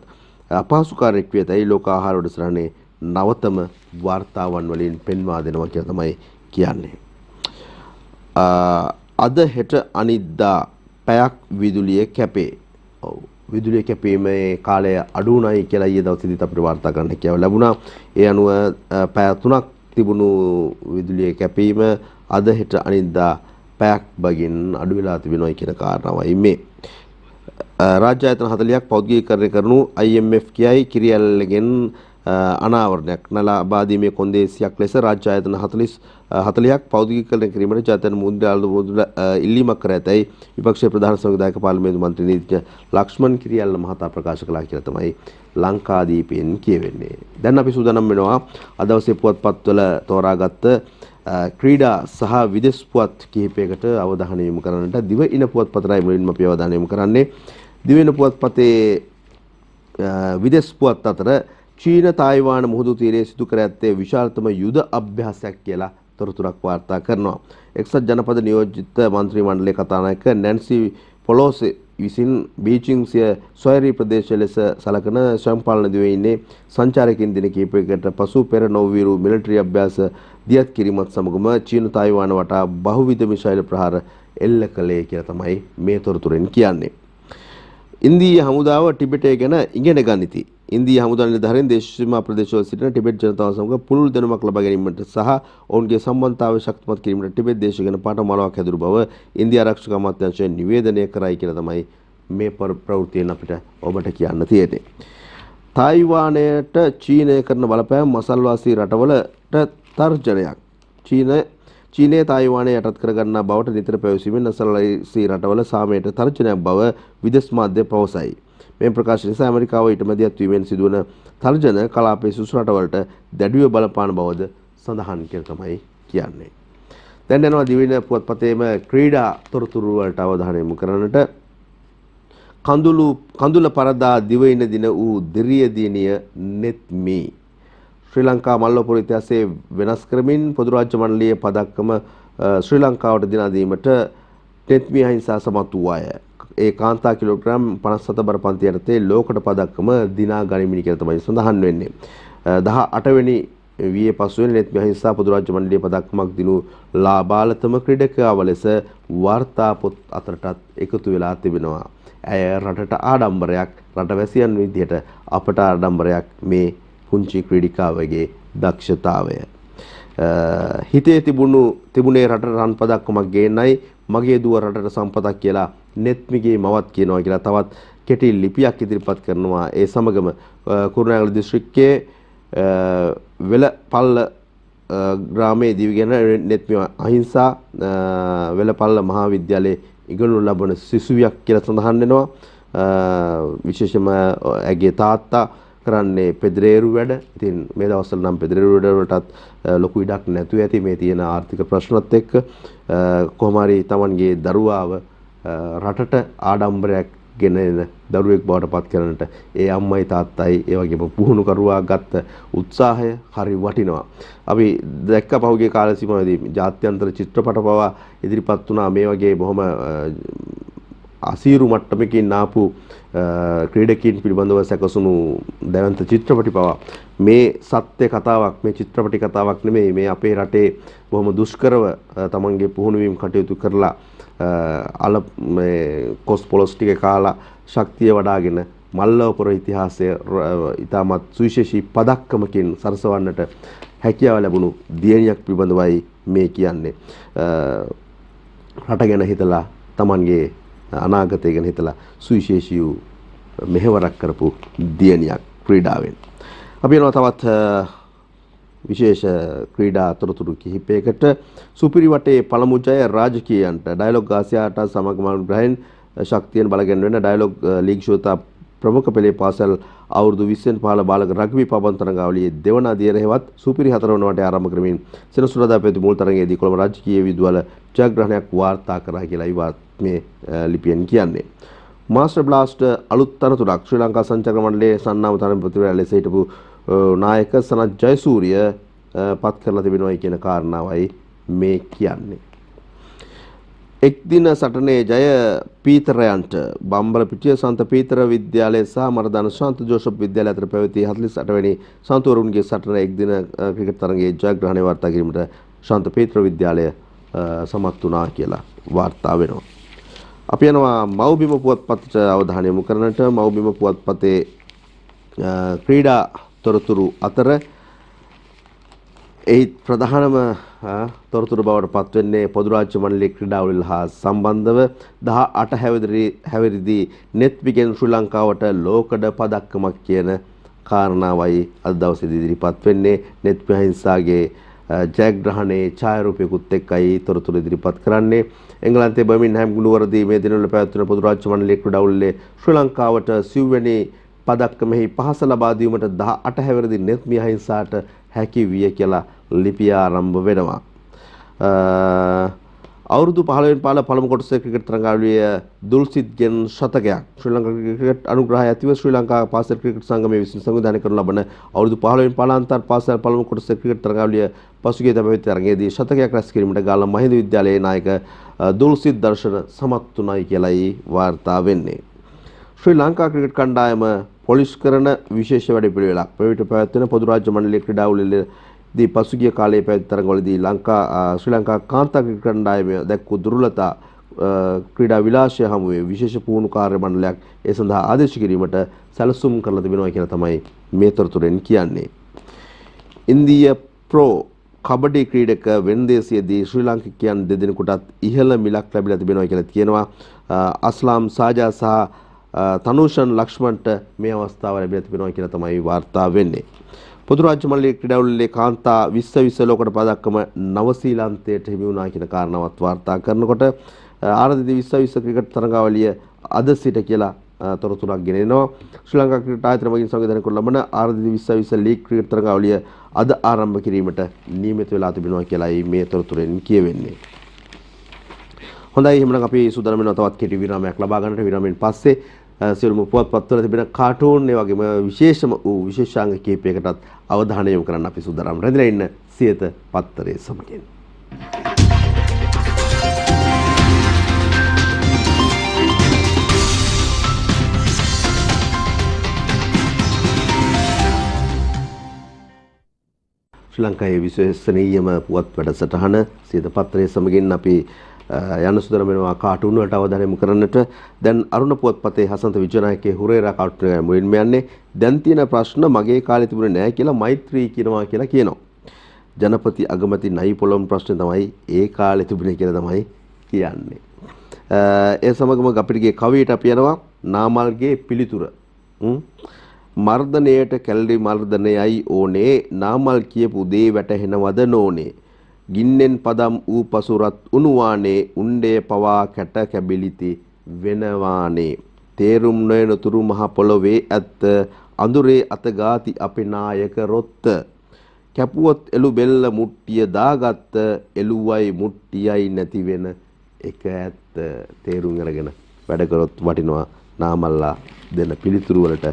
අපහසුකාරයක් වේ. තයි ලෝක ආහාර වැඩසටහනේ නවතම වාර්තාවන් වලින් පෙන්වා දෙනවා කියලා තමයි කියන්නේ. අද හෙට අනිද්දා පැයක් විදුලිය කැපේ. ඔව් විදුලිය කැපීමේ කාලය අඩු වුණයි කියලා ඊයේ දවසේදීත් අපිට වාර්තා කරන්න කියව ලැබුණා. ඒ අනුව පැය 3ක් තිබුණු විදුලිය කැපීම අද හෙට අනිද්දා පැයක් බගින් අඩු වෙලා තිබෙනවා කියන කාරණාවයි මේ. රාජ්‍ය ආයතන 40ක් පෞද්ගලිකීකරණය කරනු IMF කියයි කිරියල්ලගෙන් අනාවරණයක් ලබා දීමේ කොන්දේසියක් ලෙස රාජ්‍ය ආයතන 40ක් පෞද්ගලිකීකරණය කිරීමට ජාත්‍යන්තර මුද්‍රා ඉල්ලීමක් කර ඇතැයි විපක්ෂයේ ප්‍රධාන සංවිධායක පාර්ලිමේන්තු මන්ත්‍රී නීතිඥ ලක්ෂ්මන් කිරියල්ල මහතා ප්‍රකාශ කළා කියලා තමයි ලංකාදීපයෙන් කියවෙන්නේ. දැන් අපි සූදානම් වෙනවා අද දවසේ පුවත්පත්වල තෝරාගත්ත ක්‍රීඩා සහ විදේශ පුවත් කිහිපයකට අවධානය යොමු කරන්නට දිවයින පුවත්පතයි මුලින්ම අපි අවධානය යොමු කරන්නේ. දිවයින පුවත්පතේ විදේශ පුවත් අතර චීන තායිවාන මුහුදු තීරයේ සිදු කර ඇත්තේ විශාලතම යුද අභ්‍යාසයක් කියලා තොරතුරක් වාර්තා කරනවා. එක්සත් ජනපද නියෝජිත මන්ත්‍රී මණ්ඩලයේ කතානායක නැන්සි පොලෝසි විසින් බීජිං සොයරි ප්‍රදේශ ලෙස සලකන ස්වයංපාලන දිවයිනේ සංචාරකයන් දින කිහිපයකට පසු පෙර නොවිරු මිලිටරි අභ්‍යාස දියත් කිරීමත් සමගම චීන තායිවාන වටා බහුවිධ මිසයිල් ප්‍රහාර එල්ල කළේ කියලා තමයි මේ තොරතුරෙන් කියන්නේ. ඉන්දීය හමුදාව ටිබෙටය ගැන ඉගෙන ගනිති. ඉන්දීය හමුදා නිලධාරීන් දේශීය ප්‍රදේශවල සිටින ටිබෙට් ජනතාව සමග පුළුල් දැනුමක් ලබා ගැනීමට සහ ඔවුන්ගේ සම්බන්ධතාවය ශක්තිමත් කිරීමට ටිබෙට් දේශය ගැන පාඨමාලාවක් හැදුණු බව ඉන්දියා ආරක්ෂක අමාත්‍යාංශය නිවේදනය කරයි කියලා තමයි මේ ප්‍රවෘත්තියෙන් අපිට ඔබට කියන්න තියෙන්නේ. තායිවානයට චීනය කරන බලපෑම මසල්වාසී රටවලට තර්ජනයක්. චීනය තායිවානය යටත් කරගන්නා බවට නිතර පැවසීමෙන් මසල්වාසී රටවල සාමයට තර්ජනයක් බව විදේශ මාධ්‍ය පවසයි. මේ ප්‍රකාශ නිසා ඇමරිකාව ඊට මැදිහත් වීමෙන් සිදුවන තර්ජන කලාපයේ සුසු රටවලට දැඩිව බලපාන බවද සඳහන් කියලා තමයි කියන්නේ. දැන් යනවා දිවයින පුවත්පතේම ක්‍රීඩා තොරතුරු වලට අවධානය යොමු කරන්නට. කඳුල පරදා දිවයින දින වූ දිරිය දිනිය නෙත්මි. ශ්‍රී ලංකා මල්ලපොර ඉතිහාසයේ වෙනස් කරමින් පොදු රාජ්‍ය මණ්ඩලයේ පදක්කම ශ්‍රී ලංකාවට දිනා දීමට නෙත්මි අහිංසා සමත් වූ අය. ඒ කාන්තා කිලෝග්‍රෑම් 57 බර පන්ති යටතේ ලෝකඩ පදක්කම දිනා ගනිමිනි කියලා තමයි සඳහන් වෙන්නේ. 18 වෙනි වියේ පසුවෙන් නෙත්මි අහිංසා පොදු රාජ්‍ය මණ්ඩලයේ පදක්කමක් දිනු ලාබාලතම ක්‍රීඩකයාව ලෙස වාර්තා පොත් අතරටත් එකතු වෙලා තිබෙනවා. ඇය රටට ආඩම්බරයක්, රටවැසියන් විදිහට අපට ආඩම්බරයක් මේ පුංචි ක්‍රීඩිකාවගේ දක්ෂතාවය. හිතේ තිබුණේ රටට රන් පදක්කමක් ගේන්නයි මගේ දුව රටට සම්පතක් කියලා නෙත්මිගේ මවත් කියනවා කියලා තවත් කෙටි ලිපියක් ඉදිරිපත් කරනවා. ඒ සමගම කුරුණෑගල දිස්ත්‍රික්කයේ වෙලපල්ල ග්‍රාමයේ දිවිගෙන නෙත්මි අහිංසා වෙලපල්ල මහාවිද්‍යාලයේ ඉගෙනු ලබන සිසුවියක් කියලා සඳහන් වෙනවා. විශේෂයෙන්ම ඇගේ තාත්තා කරන්නේ පෙදරේරු වැඩ. ඉතින් මේ දවස්වල නම් පෙදරේරු වැඩ වලටත් ලොකු ඉඩක් නැතුව ඇති මේ තියෙන ආර්ථික ප්‍රශ්නත් එක්ක. කොහොම හරි Tamanගේ දරුවාව රටට ආඩම්බරයක් ගෙනෙන දරුවෙක් බවට පත් කරන්නට ඒ අම්මයි තාත්තයි ඒ වගේම පුහුණු කරුවා ගත්ත උත්සාහය හරි වටිනවා. අපි දැක්ක පහුගිය කාල සීමාවේදී ජාත්‍යන්තර චිත්‍රපට පවා ඉදිරිපත් වුණා මේ වගේ බොහොම අසීරු මට්ටමකින් ආපු ක්‍රීඩකීන් පිළිබඳව සැකසුණු දැවැන්ත චිත්‍රපටි පවා මේ සත්‍ය කතාවක්, මේ චිත්‍රපටි කතාවක් නෙමෙයි. මේ අපේ රටේ බොහොම දුෂ්කරව තමන්ගේ පුහුණුවීම් කටයුතු කරලා මේ කොස් පොලොස් ටික කාලා ශක්තිය වඩාගෙන මල්ලවපොර ඉතිහාසය ඉතාමත් සුවිශේෂී පදක්කමකින් සරසවන්නට හැකියාව ලැබුණු දියණියක් පිළිබඳවයි මේ කියන්නේ. රට ගැන හිතලා තමන්ගේ අනාගතය ගැන හිතලා සුවිශේෂී වූ මෙහෙවරක් කරපු දියණියක් ක්‍රීඩාවෙන්. අපි යනවා තවත් විශේෂ ක්‍රීඩා තොරතුරු කිහිපයකට සුපිරි වටේ පළමු ජය රාජකීයන්ට ඩයලොග් ආසියාට සමග මනුග්‍රහයෙන් ශක්තියෙන් බලගෙන වෙන ඩයලොග් ලීග් ශෝතා ප්‍රමුඛ පෙළේ පාසල් අවුරුදු 20න් පහළ බාලක රග්බි පබන් තරඟාවලියේ දෙවන අදියරෙහිවත් සුපිරි 4 වන වටේ ආරම්භ කරමින් සෙනසුරාදා පැවති මුල් තරඟයේදී කොළඹ රාජකීය විදුවල ජයග්‍රහණයක් වාර්තා කරා කියලා මේ ලිපියෙන් කියන්නේ. මාස්ටර් බ්ලාස්ට් අලුත් තනතුරක් ශ්‍රී ලංකා සංචාරක මණ්ඩලයේ සන්නාම තරඟපතිවරයා ලෙස හිටපු නායක සනත් ජයසූරිය පත් කරලා තිබෙනවායි කියන කාරණාවයි මේ කියන්නේ. එක් දින සටනේ ජය පීතරයන්ට බම්බලපිටිය සන්ත පීතර විද්‍යාලය සහ මරදාන ශාන්ත ජෝසප් විද්‍යාලය අතර පැවති 48 වෙනි සන්තවරුන්ගේ සටන එක් දින ක්‍රිකට් තරගයේ ජයග්‍රහණය වාර්තා කිරීමට ශාන්ත පීතර විද්‍යාලය සමත් වුණා කියලා වාර්තා වෙනවා. අපි යනවා මව්බිම පුවත්පතට අවධානය යොමු කරන්නට. මව්බිම පුවත්පතේ ක්‍රීඩා තොරතුරු අතර එහි ප්‍රධානම තොරතුරු බවට පත්වෙන්නේ පොදු රාජ්‍ය මණ්ඩලයේ ක්‍රීඩාවලින් හා සම්බන්ධව 18 හැවිරිදි නෙත්විගෙන් ශ්‍රී ලංකාවට ලෝකඩ පදක්කමක් කියන කාරණාවයි අද දවසේදී ඉදිරිපත් වෙන්නේ. නෙත්වි අහිංසාගේ ජයග්‍රහණයේ ඡායාරූපයකුත් එක්කයි තොරතුරු ඉදිරිපත් කරන්නේ. එංගලන්තයේ බර්මින්හෑම් නුවරදී මේ දිනවල පැවැත්වෙන පොදු රාජ්‍ය මණ්ඩලයේ ක්‍රීඩාවලියේ ශ්‍රී ලංකාවට සිව්වැනි පදක්කමෙහි පහස ලබා දීමට 18 හැවිරිදි නෙත්වි අහිංසාට හැකි විය කියලා ලිපිය ආරම්භ වෙනවා. අවුරුදු 15 පාල පළමු කොටසේ ක්‍රිකට් තරඟාවලිය දුල්සිත්ගෙන් ශතකයක් ශ්‍රී ලංකා ක්‍රිකට් අනුග්‍රහය ඇතිව ශ්‍රී ලංකා පාසල් ක්‍රිකට් සංගමයේ විසින් සංවිධානය කරනු ලබන අවුරුදු 15 පාල අන්තර් පාසල් පළමු කොටසේ ක්‍රිකට් තරඟාවලිය පසුගිය පැවති තරඟයේදී ශතකයක් රැස් කිරීමට ගාල්ල මහින්ද විද්‍යාලයේ නායක දුල්සිත් දර්ශන සමත් වුණායි කියලායි වාර්තා වෙන්නේ. ශ්‍රී ලංකා ක්‍රිකට් කණ්ඩායම පොලිෂ් කරන විශේෂ වැඩපිළිවෙලක් ප්‍රවිත පැවැත්වෙන පොදු රාජ්‍ය මණ්ඩලයේ ක්‍රීඩාවලියේදී පසුගිය කාලයේ පැවති තරඟවලදී ශ්‍රී ලංකා කාන්තා ක්‍රිකට් කණ්ඩායම දැක්වූ දුර්වලතා ක්‍රීඩා විලාසය හමුවේ විශේෂ පුහුණු කාර්ය මණ්ඩලයක් ඒ සඳහා ආදේශ කිරීමට සැලසුම් කරලා තිබෙනවා කියලා තමයි මේ තොරතුරෙන් කියන්නේ. ඉන්දිය ප්‍රෝ කබඩි ක්‍රීඩක වෙන්දේසියේදී ශ්‍රී ලාංකිකයන් දෙදෙනෙකුටත් ඉහළ මිලක් ලැබිලා තිබෙනවා කියලා කියනවා. අස්ලාම් සාජා සහ තනුෂන් ලක්ෂ්මන්ට මේ අවස්ථාව ලැබිලා තිබෙනවා කියලා තමයි වාර්තා වෙන්නේ. පොදු රාජ්‍ය මණ්ඩලයේ ක්‍රීඩාවලියේ කාන්තා 20 ලෝකඩ පදක්කම නවසීලන්තයට හිමි වුණා කියන කාරණාවත් වාර්තා කරනකොට ආරදිදී 20 ක්‍රිකට් තරඟාවලිය අද සිට කියලා තොරතුරක් ගෙනෙනවා. ශ්‍රී ලංකා ක්‍රිකට් ආයතන මගින් සංවිධානය කරන ලබන ආරදිදී 20 ලීග් ක්‍රිකට් තරඟාවලිය අද ආරම්භ කිරීමට නියමිත වෙලා තිබෙනවා කියලායි මේ තොරතුරෙන් කියවෙන්නේ. හොඳයි, එහෙනම් අපි සූදානම් වෙනවා තවත් කෙටි විරාමයක් ලබා ගන්නට. විරාමයෙන් පස්සේ සියලුම පුවත්පත්වල තිබෙන කාටූන් ඒ වගේම විශේෂම වූ විශේෂාංග කිහිපයකටත් අවධානය යොමු කරන්න අපි සූදානම් රැඳිලා ඉන්න සියත පත්තරේ සමගින්. ශ්‍රී ලංකාවේ විශේෂණීයම පුවත් වැඩසටහන සියත පත්තරේ සමගින් අපි යන සුදර වෙනවා කාටුන් වලට අවධානය යොමු කරන්නට. දැන් අරුණ පුවත්පතේ හසන්ත විජයනායකගේ හුරේරා කාටුන් එක මුලින්ම යන්නේ. දැන් තියෙන ප්‍රශ්න මගේ කාලේ තිබුණේ නැහැ කියලා මෛත්‍රී කියනවා කියලා කියනවා. ජනපති අගමැති නයි පොළොම් ප්‍රශ්නේ තමයි ඒ කාලේ තිබුණේ කියලා තමයි කියන්නේ. ඒ සමගම අපිටගේ කවියට අපි යනවා නාමල්ගේ පිළිතුර. මර්ධනයට කැලරි මර්ධනයයි ඕනේ නාමල් කියපු දේ වැටහෙනවද නෝනේ. ගින්නෙන් පදම් වූ පසුරත් උණුවානේ උණ්ඩේ පවා කැට කැබිලිති වෙනවානේ. තේරුම් නොයනතුරු මහ පොළොවේ ඇත්ත අඳුරේ අතගාති අපේ නායක රොත්ත. කැපුවොත් එළු බෙල්ල මුට්ටිය දාගත්ත එළුවයි මුට්ටියයි නැති වෙන එක ඇත්ත. තේරුම් අරගෙන වැඩ කරොත් වටිනවා නාමල්ලා දෙන පිළිතුරු වලට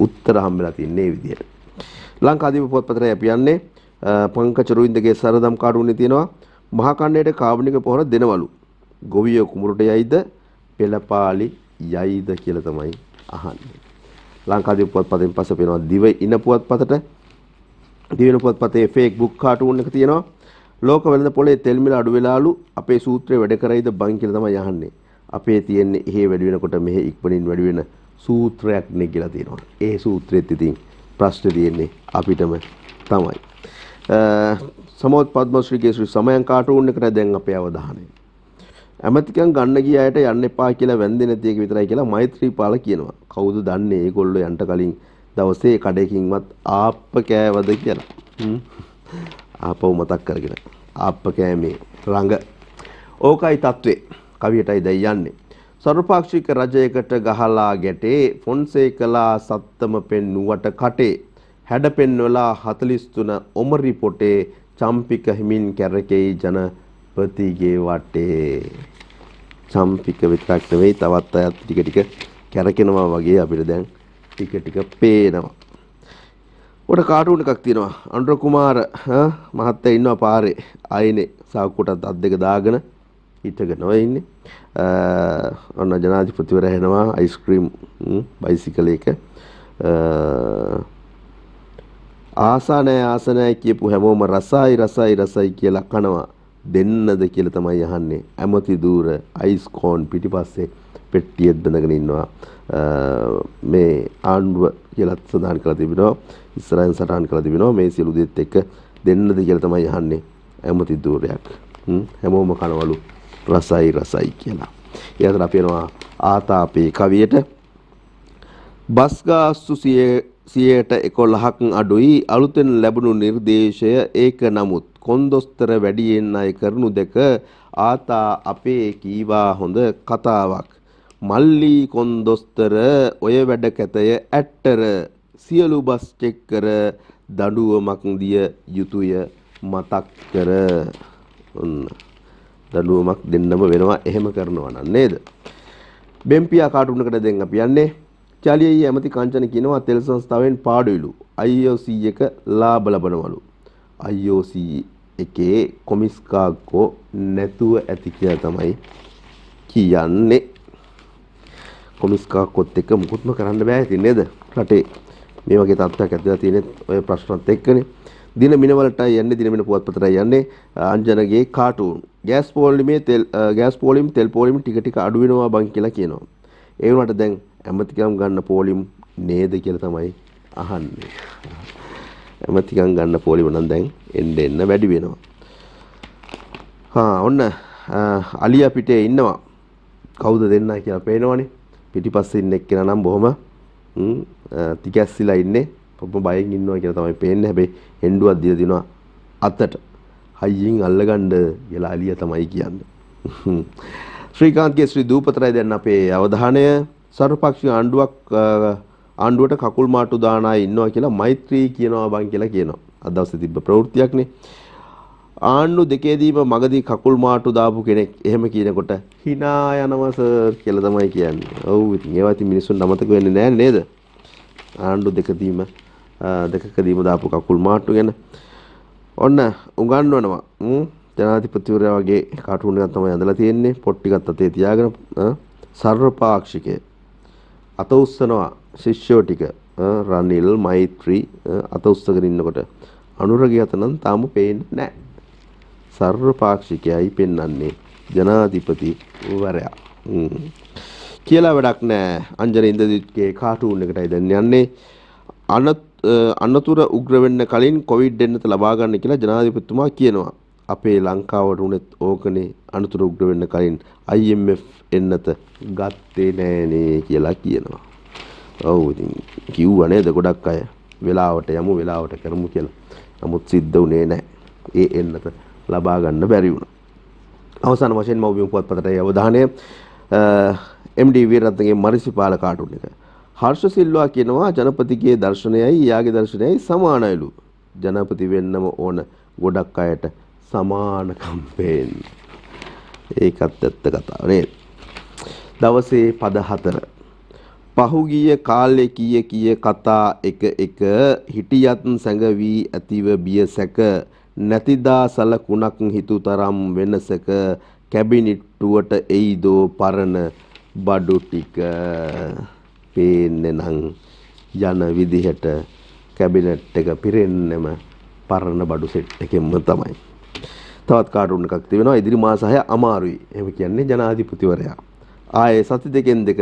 උත්තර හම්බෙලා තින්නේ මේ විදිහට. ලංකාදීප පොත්පතේ අපි යන්නේ පංකජ රුවින්දගේ සරදම් කාඩුනේ තියෙනවා. මහා කන්නේට කාබනික පොහොර දෙනවලු. ගොවිය කුඹුරට යයිද පෙළපාලි යයිද කියලා තමයි අහන්නේ. ලංකාදීප පොත්පතෙන් පස්සේ පේනවා දිව ඉන පොත්පතට. දිවෙන පොත්පතේ ෆේක් බුක් කාටුන් එක තියෙනවා. ලෝක වෙළඳ පොලේ තෙල් මිල අඩු වෙලාලු අපේ සූත්‍රය වැඩ කරයිද බං කියලා තමයි අහන්නේ. අපේ තියෙන්නේ එහෙ වැඩි වෙනකොට මෙහෙ ඉක්මනින් වැඩි වෙන සූත්‍රයක් නේ කියලා තියෙනවා. ඒ සූත්‍රෙත් ඉතින් ප්‍රශ්නේ තියෙන්නේ අපිටම තමයි. සමෝත් පද්මශ්‍රීගේ ශ්‍රී සමයන් කාටුන් එකට දැන් අපේ අවධානය. ඇමතිකම් ගන්න ගිය අයට යන්න එපා කියලා වැන්දේ නැති එක විතරයි කියලා මෛත්‍රීපාල කියනවා. කවුද දන්නේ ඒගොල්ලෝ යන්න කලින් දවසේ කඩේකින්වත් ආප්ප කෑවද කියලා. ආපහු මතක් කරගෙන ආප්ප කෑමේ රඟ ඕකයි තත්වේ කවියටයි දැන් යන්නේ සර්වපාක්ෂික රජයකට ගහලා ගැටේ ෆොන්සේකලා සත්තම පෙන්නුවට කටේ හැඩ පෙන්වලා 43 ඔමරි පොටේ චම්පික හිමින් කැරකෙයි ජනපතිගේ වටේ චම්පික විතරක් නෙවෙයි තවත් අයත් ටික ටික කැරකෙනවා වගේ අපිට දැන් ටික ටික පේනවා. උඩ කාටුන් එකක් තියෙනවා. අනුර කුමාර මහත්තයා ඉන්නවා පාරේ. ආයිනේ සාක්කුටත් අත් දෙක දාගෙන හිටගෙන ඔය ඉන්නේ. ඔන්න ජනාධිපතිවරයා එනවා අයිස්ක්‍රීම් බයිසිකල් එක. ආසනය කියපු හැමෝම රසයි කියලා කනවා. දෙන්නද කියලා තමයි අහන්නේ. ඇමති දූර අයිස් කෝන් පිටිපස්සේ පෙට්ටියෙත් බඳගෙන ඉන්නවා. මේ ආණ්ඩුව කියලා සඳහන් කරලා තිබෙනවා. ඉස්සරහින් සටහන් කරලා තිබෙනවා. මේ සියලු දෙත් එක්ක දෙන්නද කියලා තමයි අහන්නේ. ඇමති දූරයක්. හැමෝම කනවලු රසයි කියලා. ඒ අතර අපි යනවා ආතාපේ කවියට. බස් ගාස්තු 11%ක් අඩුයි අලුතෙන් ලැබුණු නිර්දේශය ඒක නමුත් කොන්දොස්තර වැඩියෙන් අය කරනු දෙක ආතා අපේ කීවා හොඳ කතාවක් මල්ලි කොන්දොස්තර ඔය වැඩ කැතය ඇට්ටර සියලු බස් චෙක් කර දඬුවමක් දිය යුතුය මතක් කර දඬුවමක් දෙන්නම වෙනවා එහෙම කරනවා නම් නේද බෙම්පියා කාටුනකට දෙන්න අපි යන්නේ චාලියයි ඇමති කාංචන කියනවා තෙල් සංස්ථාවෙන් පාඩුවිලු IOC එක ලාභ ලබනවලු IOC එකේ කොමිස්කාකෝ නැතුව ඇති කියලා තමයි කියන්නේ කොමිස්කාකොත් එක්ක මුකුත්ම කරන්න බෑ ඉතින් නේද රටේ මේ වගේ තත්ත්වයක් ඇතිලා තියෙන්නේ ඔය ප්‍රශ්නත් එක්කනේ දින මිනවලටයි යන්නේ දින මින පුවත්පතටයි යන්නේ අංජනගේ කාටුන් ගෑස් පෝලිම් තෙල් පෝලිම් ටික අඩු වෙනවා බං කියලා කියනවා ඒ වුණාට දැන් ඇමතිකම් ගන්න පෝලිම් නේද කියලා තමයි අහන්නේ. ඇමතිකම් ගන්න පෝලිම නම් දැන් එන්න වැඩි වෙනවා. ඔන්න අලියා පිටේ ඉන්නවා. කවුද දෙන්නා කියලා පේනවනේ. පිටිපස්සේ ඉන්න එක්කෙනා නම් බොහොම තිකැස්සිලා ඉන්නේ. පොප්ප බයෙන් ඉන්නවා කියලා තමයි පේන්නේ. හැබැයි හෙන්ඩුවක් දීලා දිනවා අතට. හයියෙන් අල්ලගන්න කියලා අලියා තමයි කියන්නේ. ශ්‍රීකාන්ත්ගේ ශ්‍රී දූපතරයි දැන් අපේ අවධානය සර්වපක්ෂීය ආණ්ඩුවට කකුල් මාට්ටු දාන අය ඉන්නවා කියලා මෛත්‍රී කියනවා බං කියලා කියනවා. අද දවසේ තිබ්බ ප්‍රවෘත්තියක්නේ. ආණ්ඩු දෙකේදීම මගදී කකුල් මාට්ටු දාපු කෙනෙක් එහෙම කියනකොට hina යනවා සර් කියලා තමයි කියන්නේ. ඔව් ඉතින් ඒවා ඉතින් මිනිස්සුන් අමතක වෙන්නේ නැහැ නේද? ආණ්ඩු දෙකකදීම දාපු කකුල් මාට්ටු ගැන. ඔන්න උගන්වනවා. ජනාධිපතිවරයා වගේ කාටුන් එකක් තමයි අඳලා තියෙන්නේ. පොත් ටිකත් අතේ තියාගෙන සර්වපාක්ෂිකය අත උස්සනවා ශිෂ්‍යෝ ටික රනිල් මෛත්‍රී අත උස්සගෙන ඉන්නකොට අනුරගේ අත නම් තාම පේන්නේ නැහැ. සර්වපාක්ෂිකයයි පෙන්වන්නේ ජනාධිපති වරයා. කියලා වැඩක් නැහැ. අංජන ඉන්දදිත්ගේ කාටුන් එකටයි දැන් යන්නේ. අනතුර උග්‍ර වෙන්න කලින් කොවිඩ් එන්නත ලබා ගන්න කියලා ජනාධිපතිතුමා කියනවා. අපේ ලංකාවට උනේත් ඕකනේ අනතුරු උග්‍ර වෙන්න කලින් IMF එන්නත ගත්තේ නෑනේ කියලා කියනවා. ඔව් ඉතින් කිව්වා නේද ගොඩක් අය වෙලාවට යමු වෙලාවට කරමු කියලා. නමුත් සිද්ධ වුණේ නැහැ. ඒ එන්නත ලබා ගන්න බැරි වුණා. අවසාන වශයෙන් මව්බිම් පුවත්පතට අවධානය MD වීරරත්නගේ මරිසිපාල කාටුන් එක. හර්ෂ සිල්වා කියනවා ජනපතිගේ දර්ශනයයි යාගේ දර්ශනයයි සමානයිලු. ජනපති වෙන්නම ඕන ගොඩක් අයට සමානකම් පේන්න. ඒකත් ඇත්ත කතාව නේද? දවසේ පද 4. පහුගිය කාලේ කීය කතා එක හිටියත් සැඟවී ඇතිව බියසැක නැතිදා සලකුණක් හිතු තරම් වෙනසක කැබිනිට්ටුවට එයිදෝ පරණ බඩු ටික පේන්නේ නම් යන විදිහට කැබිනට් එක පිරෙන්නෙම පරණ බඩු සෙට් එකෙන්ම තමයි. තවත් කාටුන් එකක් තිබෙනවා ඉදිරි මාස 6 අමාරුයි. එහෙම කියන්නේ ජනාධිපතිවරයා. ආයේ සති දෙකෙන් දෙක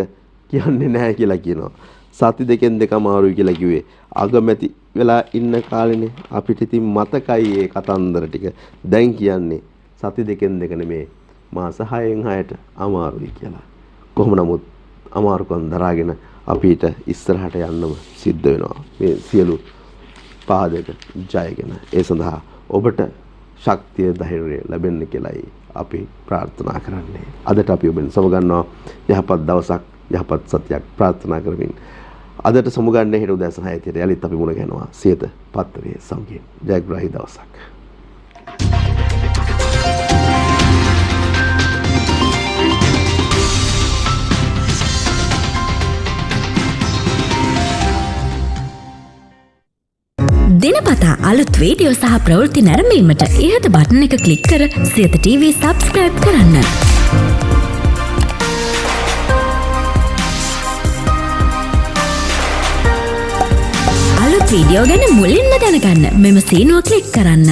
කියන්නේ නැහැ කියලා කියනවා. සති දෙකෙන් දෙක අමාරුයි කියලා කිව්වේ අගමැති වෙලා ඉන්න කාලේනේ අපිට ඉතින් මතකයි ඒ කතන්දර ටික. දැන් කියන්නේ සති දෙකෙන් දෙක නෙමේ මාස 6න් 6ට අමාරුයි කියලා. කොහොම නමුත් අමාරුකම් දරාගෙන අපිට ඉස්සරහට යන්නම සිද්ධ වෙනවා. මේ සියලු පාදක ජයගෙන ඒ සඳහා ඔබට ශක්තිය ධෛර්යය ලැබෙන්න කියලායි අපි ප්‍රාර්ථනා කරන්නේ. අදට අපි ඔබෙන් සමගන්නවා යහපත් දවසක් යහපත් සතියක් ප්‍රාර්ථනා කරමින් අදට සමුගන්නේ හෙට උදෑසන 6:00 යලිත් අපි මුණ ගැහෙනවා සියත පත්තරේ සමගින්. ජයග්‍රාහී දවසක්. දිනපතා අලුත් වීඩියෝ සහ ප්‍රවෘත්ති නැරඹීමට ඉහත බටන් එක ක්ලික් කර සියත TV සබ්ස්ක්‍රයිබ් කරන්න. අලුත් වීඩියෝ ගැන මුලින්ම දැනගන්න මෙම සීනුව ක්ලික් කරන්න.